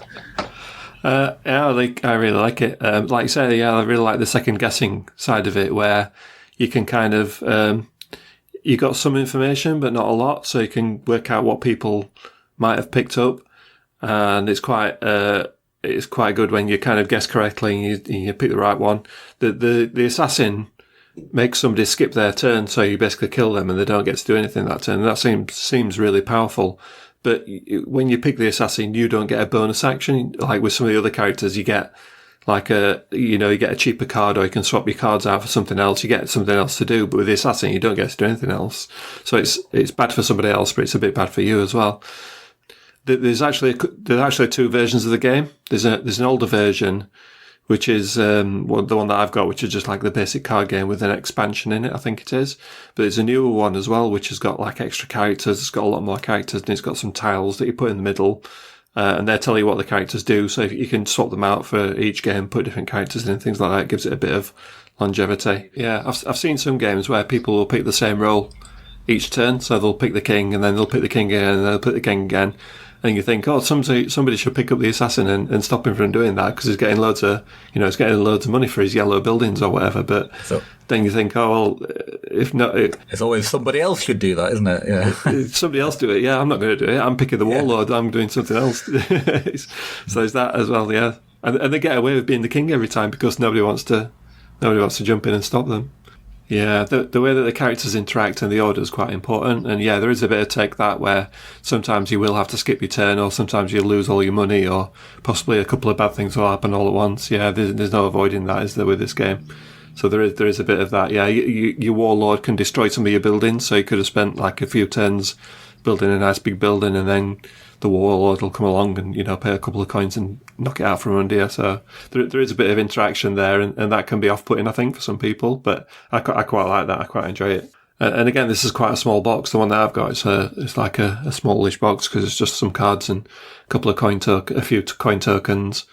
Yeah, I really like it. Like you say, I really like the second guessing side of it, where you can kind of you got some information but not a lot, so you can work out what people might have picked up, and it's quite good when you kind of guess correctly and you pick the right one. The assassin makes somebody skip their turn, so you basically kill them and they don't get to do anything that turn. That seems really powerful. But when you pick the assassin, you don't get a bonus action. Like with some of the other characters, you get like you get a cheaper card, or you can swap your cards out for something else. You get something else to do. But with the assassin, you don't get to do anything else. So it's bad for somebody else, but it's a bit bad for you as well. There's actually 2 versions of the game. There's an older version, which is the one that I've got, which is just like the basic card game with an expansion in it, I think it is. But there's a newer one as well, which has got like extra characters. It's got a lot more characters, and it's got some tiles that you put in the middle, and they tell you what the characters do. So if you can swap them out for each game, put different characters in and things like that. It gives it a bit of longevity. Yeah, I've seen some games where people will pick the same role each turn. So they'll pick the king, and then they'll pick the king again, and they'll pick the king again. And you think, oh, somebody should pick up the assassin and stop him from doing that, because he's getting loads of money for his yellow buildings or whatever. But then you think, oh, well, if not, it's always somebody else should do that, isn't it? Yeah, somebody else do it. Yeah, I'm not going to do it. I'm picking the warlord. I'm doing something else. So there's that as well. Yeah, and they get away with being the king every time because nobody wants to jump in and stop them. Yeah, the way that the characters interact and the order is quite important. And yeah, there is a bit of take that where sometimes you will have to skip your turn, or sometimes you'll lose all your money, or possibly a couple of bad things will happen all at once. Yeah, there's no avoiding that, is there, with this game? So there is a bit of that. Yeah, your warlord can destroy some of your buildings, so you could have spent like a few turns building a nice big building, and then the warlord will come along and pay a couple of coins and knock it out from under you. So there is a bit of interaction there, and that can be off-putting, I think, for some people. But I quite like that. I quite enjoy it. And again, this is quite a small box. The one that I've got it's like a smallish box because it's just some cards and a few coin tokens.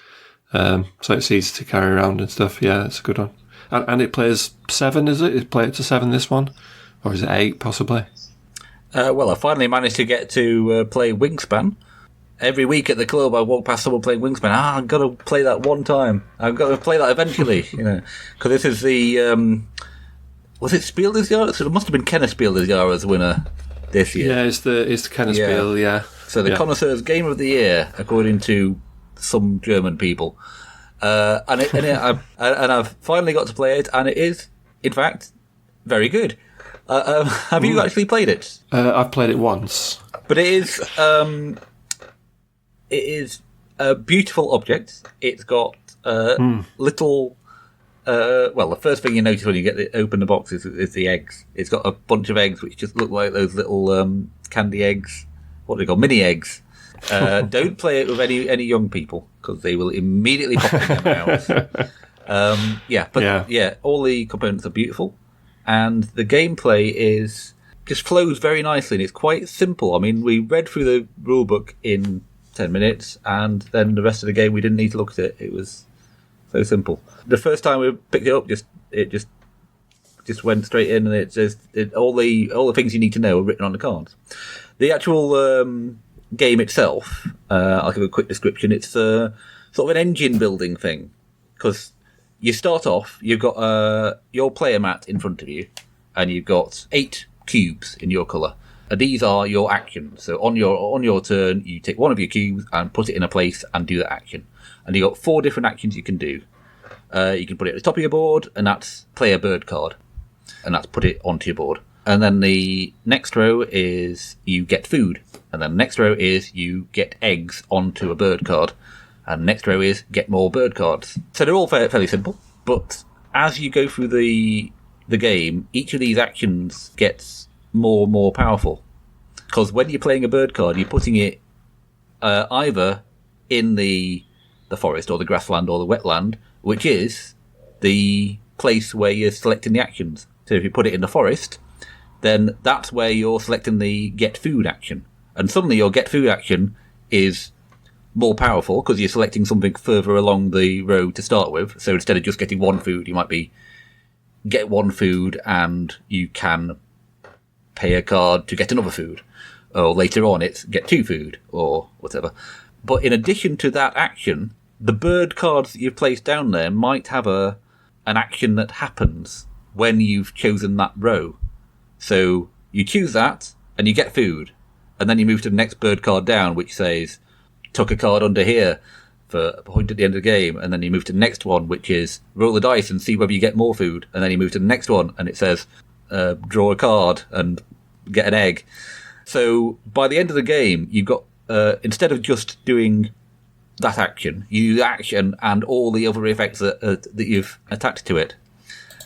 So it's easy to carry around and stuff. Yeah, it's a good one. And it plays 7, is it? It played to 7, this one, or is it 8 possibly? Well, I finally managed to get to play Wingspan. Every week at the club, I walk past someone playing Wingspan. I've got to play that one time. I've got to play that eventually, Because this is the... was it Spiel des Jahres? It must have been Kenneth Spiel des Jahres winner this year. Yeah, it's the Kenneth Spiel, yeah. So the Connoisseur's Game of the Year, according to some German people. And I've finally got to play it, and it is, in fact, very good. Have you actually played it? I've played it once. But it is a beautiful object. It's got little... well, the first thing you notice when you open the box is the eggs. It's got a bunch of eggs which just look like those little candy eggs. What do they call mini eggs? Don't play it with any young people because they will immediately pop in their mouths. All the components are beautiful, and the gameplay just flows very nicely, and it's quite simple. I mean, we read through the rulebook in 10 minutes, and then the rest of the game we didn't need to look at it. It was so simple. The first time we picked it up, it just went straight in, and all the things you need to know are written on the cards. The actual game itself, I'll give a quick description. It's sort of an engine building thing, because you start off, you've got your player mat in front of you, and you've got 8 cubes in your colour. And these are your actions. So on your turn, you take one of your cubes and put it in a place and do that action. And you've got 4 different actions you can do. You can put it at the top of your board, and that's play a bird card. And that's put it onto your board. And then the next row is you get food. And then the next row is you get eggs onto a bird card. And the next row is get more bird cards. So they're all fairly simple. But as you go through the game, each of these actions gets more and more powerful. Because when you're playing a bird card, you're putting it either in the forest or the grassland or the wetland, which is the place where you're selecting the actions. So if you put it in the forest, then that's where you're selecting the get food action. And suddenly your get food action is more powerful because you're selecting something further along the road to start with. So instead of just getting one food, you might be get one food and you can pay a card to get another food. Or later on it's get 2 food or whatever. But in addition to that action, the bird cards that you've placed down there might have an action that happens when you've chosen that row. So you choose that and you get food, and then you move to the next bird card down, which says tuck a card under here for a point at the end of the game, and then you move to the next one, which is roll the dice and see whether you get more food, and then you move to the next one and it says draw a card and get an egg. So by the end of the game, you've got instead of just doing that action, you do action and all the other effects that you've attached to it.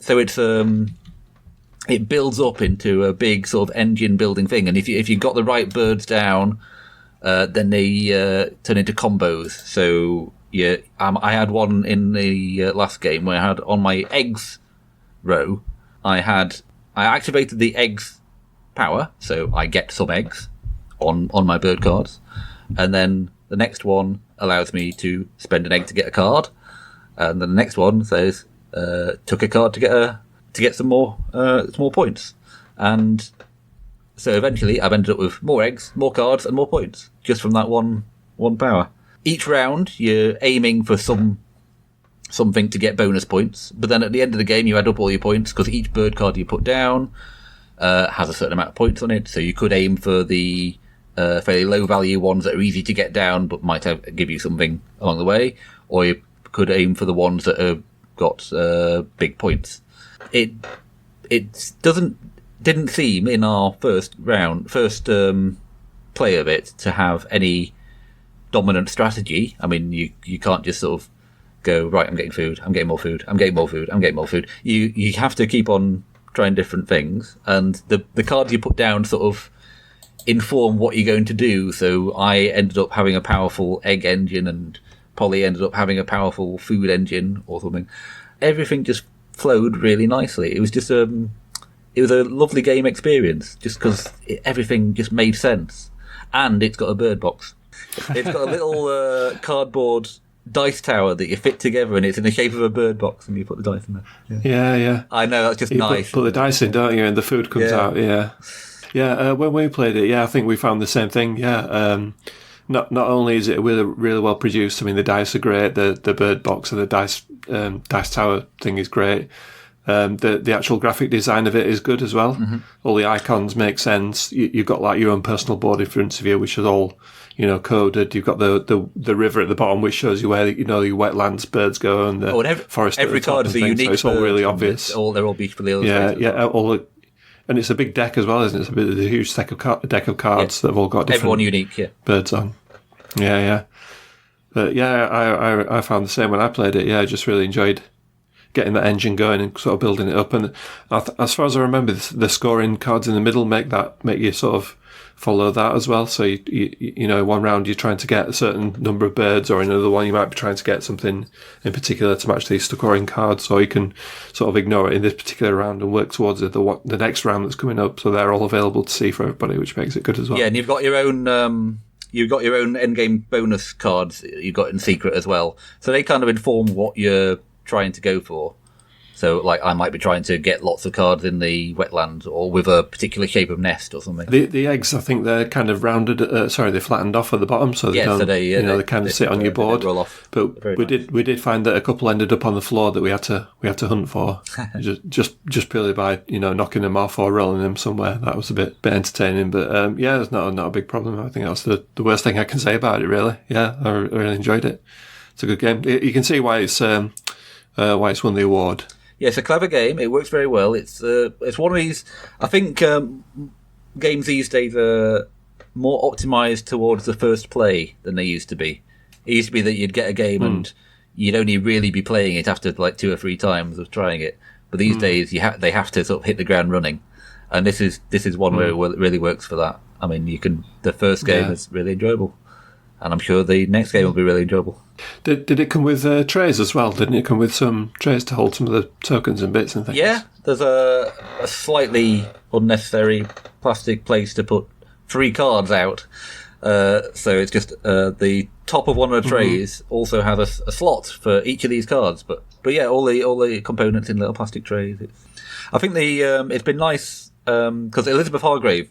So it's it builds up into a big sort of engine building thing, and if you've got the right birds down, then they turn into combos. So yeah, I had one in the last game where I had on my eggs row, I activated the eggs power, so I get some eggs on my bird cards, and then the next one allows me to spend an egg to get a card, and then the next one says took a card to get some more points, and so eventually I've ended up with more eggs, more cards, and more points just from that one power. Each round you're aiming for something to get bonus points, but then at the end of the game you add up all your points because each bird card you put down has a certain amount of points on it. So you could aim for the fairly low value ones that are easy to get down but might give you something along the way, or you could aim for the ones that have got big points. It didn't seem in our first play of it to have any dominant strategy. I mean, you can't just sort of go, right, I'm getting food, I'm getting more food, I'm getting more food, I'm getting more food. You have to keep on trying different things, and the cards you put down sort of inform what you're going to do. So I ended up having a powerful egg engine, and Polly ended up having a powerful food engine or something. Everything just flowed really nicely. It was just it was a lovely game experience, just because everything just made sense. And it's got a bird box. It's got a little cardboard dice tower that you fit together, and it's in the shape of a bird box, and you put the dice in there. Yeah. I know, that's just nice. Put the dice in, don't you? And the food comes out. Yeah. When we played it, I think we found the same thing. Yeah. not only is it really well produced. I mean, the dice are great. The bird box and the dice tower thing is great. The actual graphic design of it is good as well. Mm-hmm. All the icons make sense. You've got like your own personal board in front of you, which is all coded. You've got the river at the bottom, which shows you where your wetlands birds go, and the forest. Every card is a unique. So it's all really obvious. They're all beautifully illustrated. And it's a big deck as well, isn't it? It's a huge deck of cards that have all got different everyone unique, birds on. Yeah. But yeah, I found the same when I played it. Yeah, I just really enjoyed getting that engine going and sort of building it up. And as far as I remember, the scoring cards in the middle make you sort of follow that as well. So you one round you're trying to get a certain number of birds, or in another one you might be trying to get something in particular to match these scoring cards. So you can sort of ignore it in this particular round and work towards the next round that's coming up. So they're all available to see for everybody, which makes it good as well. Yeah, and you've got your own. You've got your own endgame bonus cards you've got in secret as well. So they kind of inform what you're trying to go for. So, like, I might be trying to get lots of cards in the wetlands or with a particular shape of nest or something. The eggs, I think they're kind of rounded. They're flattened off at the bottom, so they don't. They kind of sit on your board. Roll off. But we did find that a couple ended up on the floor that we had to hunt for, just purely by knocking them off or rolling them somewhere. That was a bit entertaining. But it's not a big problem. I think that's the worst thing I can say about it. Really, yeah, I really enjoyed it. It's a good game. You can see why it's won the award. Yeah, it's a clever game. It works very well. It's one of these. I think games these days are more optimised towards the first play than they used to be. It used to be that you'd get a game and you'd only really be playing it after like 2 or 3 times of trying it. But these days, they have to sort of hit the ground running, and this is one where it really works for that. I mean, the first game is really enjoyable, and I'm sure the next game will be really enjoyable. Did it come with trays as well? Didn't it come with some trays to hold some of the tokens and bits and things? Yeah, there's a slightly unnecessary plastic place to put 3 cards out. So it's just the top of one of the trays also has a slot for each of these cards. But yeah, all the components in little plastic trays. I think it's been nice because Elizabeth Hargrave,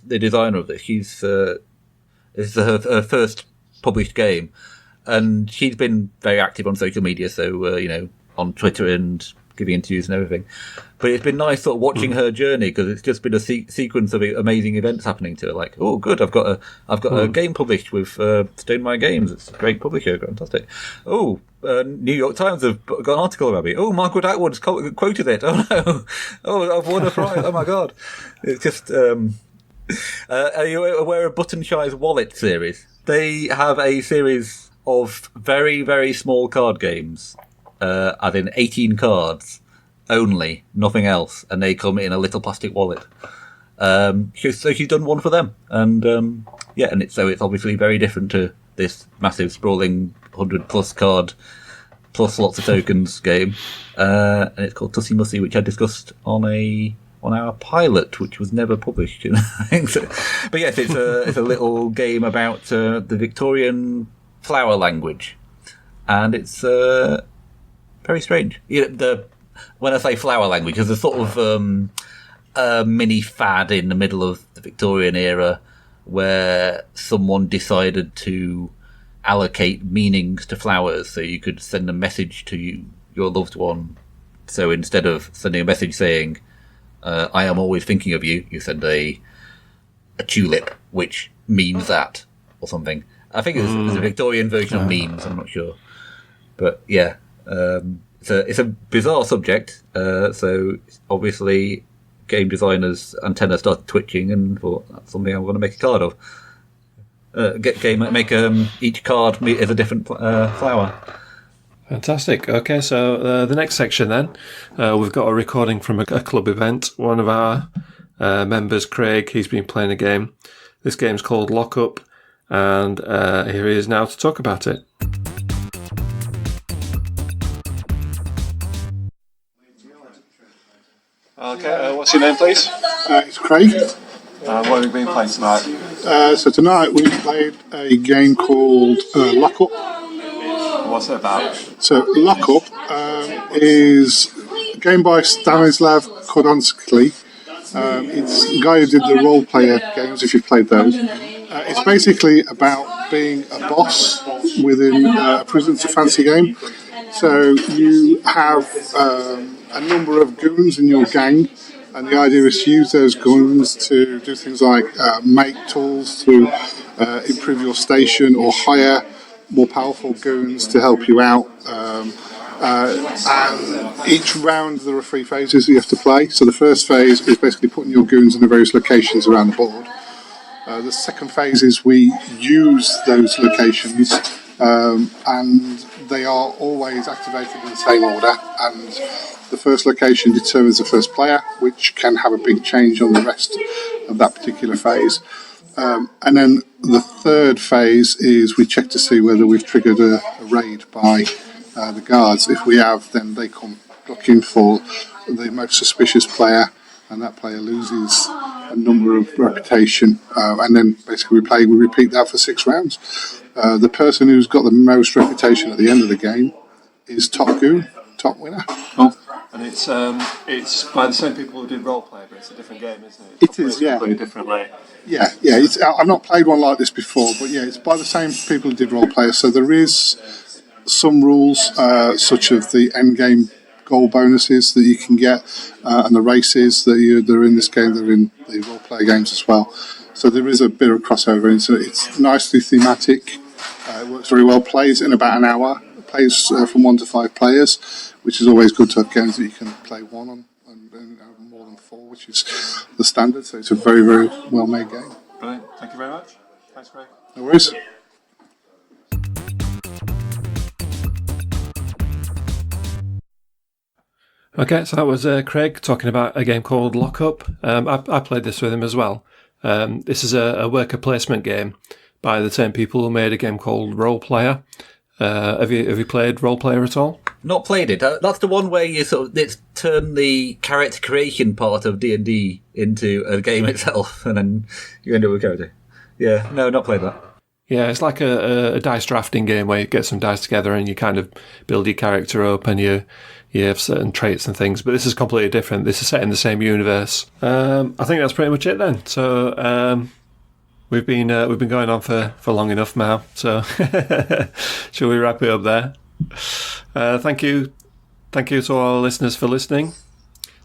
the designer of this, this is her first published game. And she's been very active on social media, so, on Twitter and giving interviews and everything. But it's been nice sort of watching her journey, because it's just been a sequence of amazing events happening to her. Like, oh, good, I've got a game published with Stonemaier Games. It's a great publisher, fantastic. Oh, New York Times have got an article about me. Oh, Margaret Atwood's quoted it. Oh, no. Oh, I've won a prize. Oh, my God. It's just... are you aware of Button Shy's Wallet series? They have a series of very, very small card games, as in 18 cards only, nothing else, and they come in a little plastic wallet. So she's done one for them, and and it's obviously very different to this massive sprawling 100+ card plus lots of tokens game, and it's called Tussie Mussy, which I discussed on our pilot, which was never published. But yes, it's a little game about the Victorian flower language, and it's very strange. When I say flower language, there's a sort of a mini fad in the middle of the Victorian era where someone decided to allocate meanings to flowers, so you could send a message to your loved one. So instead of sending a message saying "I am always thinking of you," you send a tulip, which means that, or something. I think it's a Victorian version of memes. I'm not sure, but yeah, it's a bizarre subject. So obviously, game designers' antenna started twitching and thought that's something I'm going to make a card of. Make each card is a different flower. Fantastic. Okay, so the next section then, we've got a recording from a club event. One of our members, Craig, he's been playing a game. This game's called Lock Up. And here he is now to talk about it. Okay, what's your name, please? It's Craig. What have you been playing tonight? So tonight we played a game called Lock Up. What's it about? So Lock Up is a game by Stanislav Kodonsky. It's the guy who did the role player games, if you've played those. It's basically about being a boss within a Prisoners of Fancy game. So you have a number of goons in your gang, and the idea is to use those goons to do things like make tools to improve your station, or hire more powerful goons to help you out. And each round there are 3 phases that you have to play. So the first phase is basically putting your goons in the various locations around the board. The second phase is we use those locations, and they are always activated in the same order. And the first location determines the first player, which can have a big change on the rest of that particular phase. And then the third phase is we check to see whether we've triggered a raid by the guards. If we have, then they come looking for the most suspicious player, and that player loses a number of reputation. And then basically we repeat that for 6 rounds. The person who's got the most reputation at the end of the game is top goon, top winner. Oh. And it's by the same people who did roleplay, but it's a different game, isn't it? It is, yeah. Differently. Yeah. I've not played one like this before, but yeah, it's by the same people who did roleplay. So there is some rules, such as the end game goal bonuses that you can get, and the races that are in this game, they're in the roleplay games as well. So there is a bit of crossover, and so it's nicely thematic. It works very well. Plays in about an hour. Plays from 1 to 5 players, which is always good to have games that you can play one on and more than 4, which is the standard. So it's a very, very well made game. Brilliant. Thank you very much. Thanks, Craig. No worries. Okay, so that was Craig talking about a game called Lock Up. I played this with him as well. This is a worker placement game by the same people who made a game called Role Player. Have you played Role Player at all? Not played it. That's the one where you it's turn the character creation part of D&D into a game itself, and then you end up with a character. Yeah, no, not played that. Yeah, it's like a dice drafting game where you get some dice together and you kind of build your character up, and you have certain traits and things. But this is completely different. This is set in the same universe. I think that's pretty much it then. So we've been going on for long enough now. So shall we wrap it up there? Thank you to all our listeners for listening.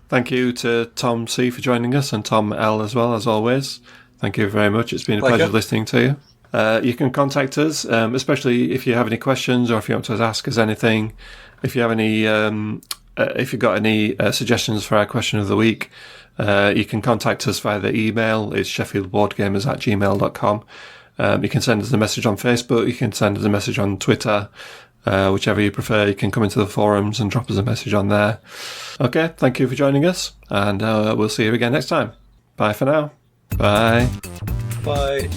Thank you to Tom C for joining us, and Tom L as well, as always. Thank you very much. It's been a pleasure listening to you. You can contact us, especially if you have any questions, or if you want to ask us anything. If you have any, if you've got any suggestions for our question of the week, you can contact us via the email. It's sheffieldboardgamers@gmail.com. You can send us a message on Facebook. You can send us a message on Twitter, whichever you prefer. You can come into the forums and drop us a message on there. Okay, thank you for joining us, and we'll see you again next time. Bye for now. Bye. Bye.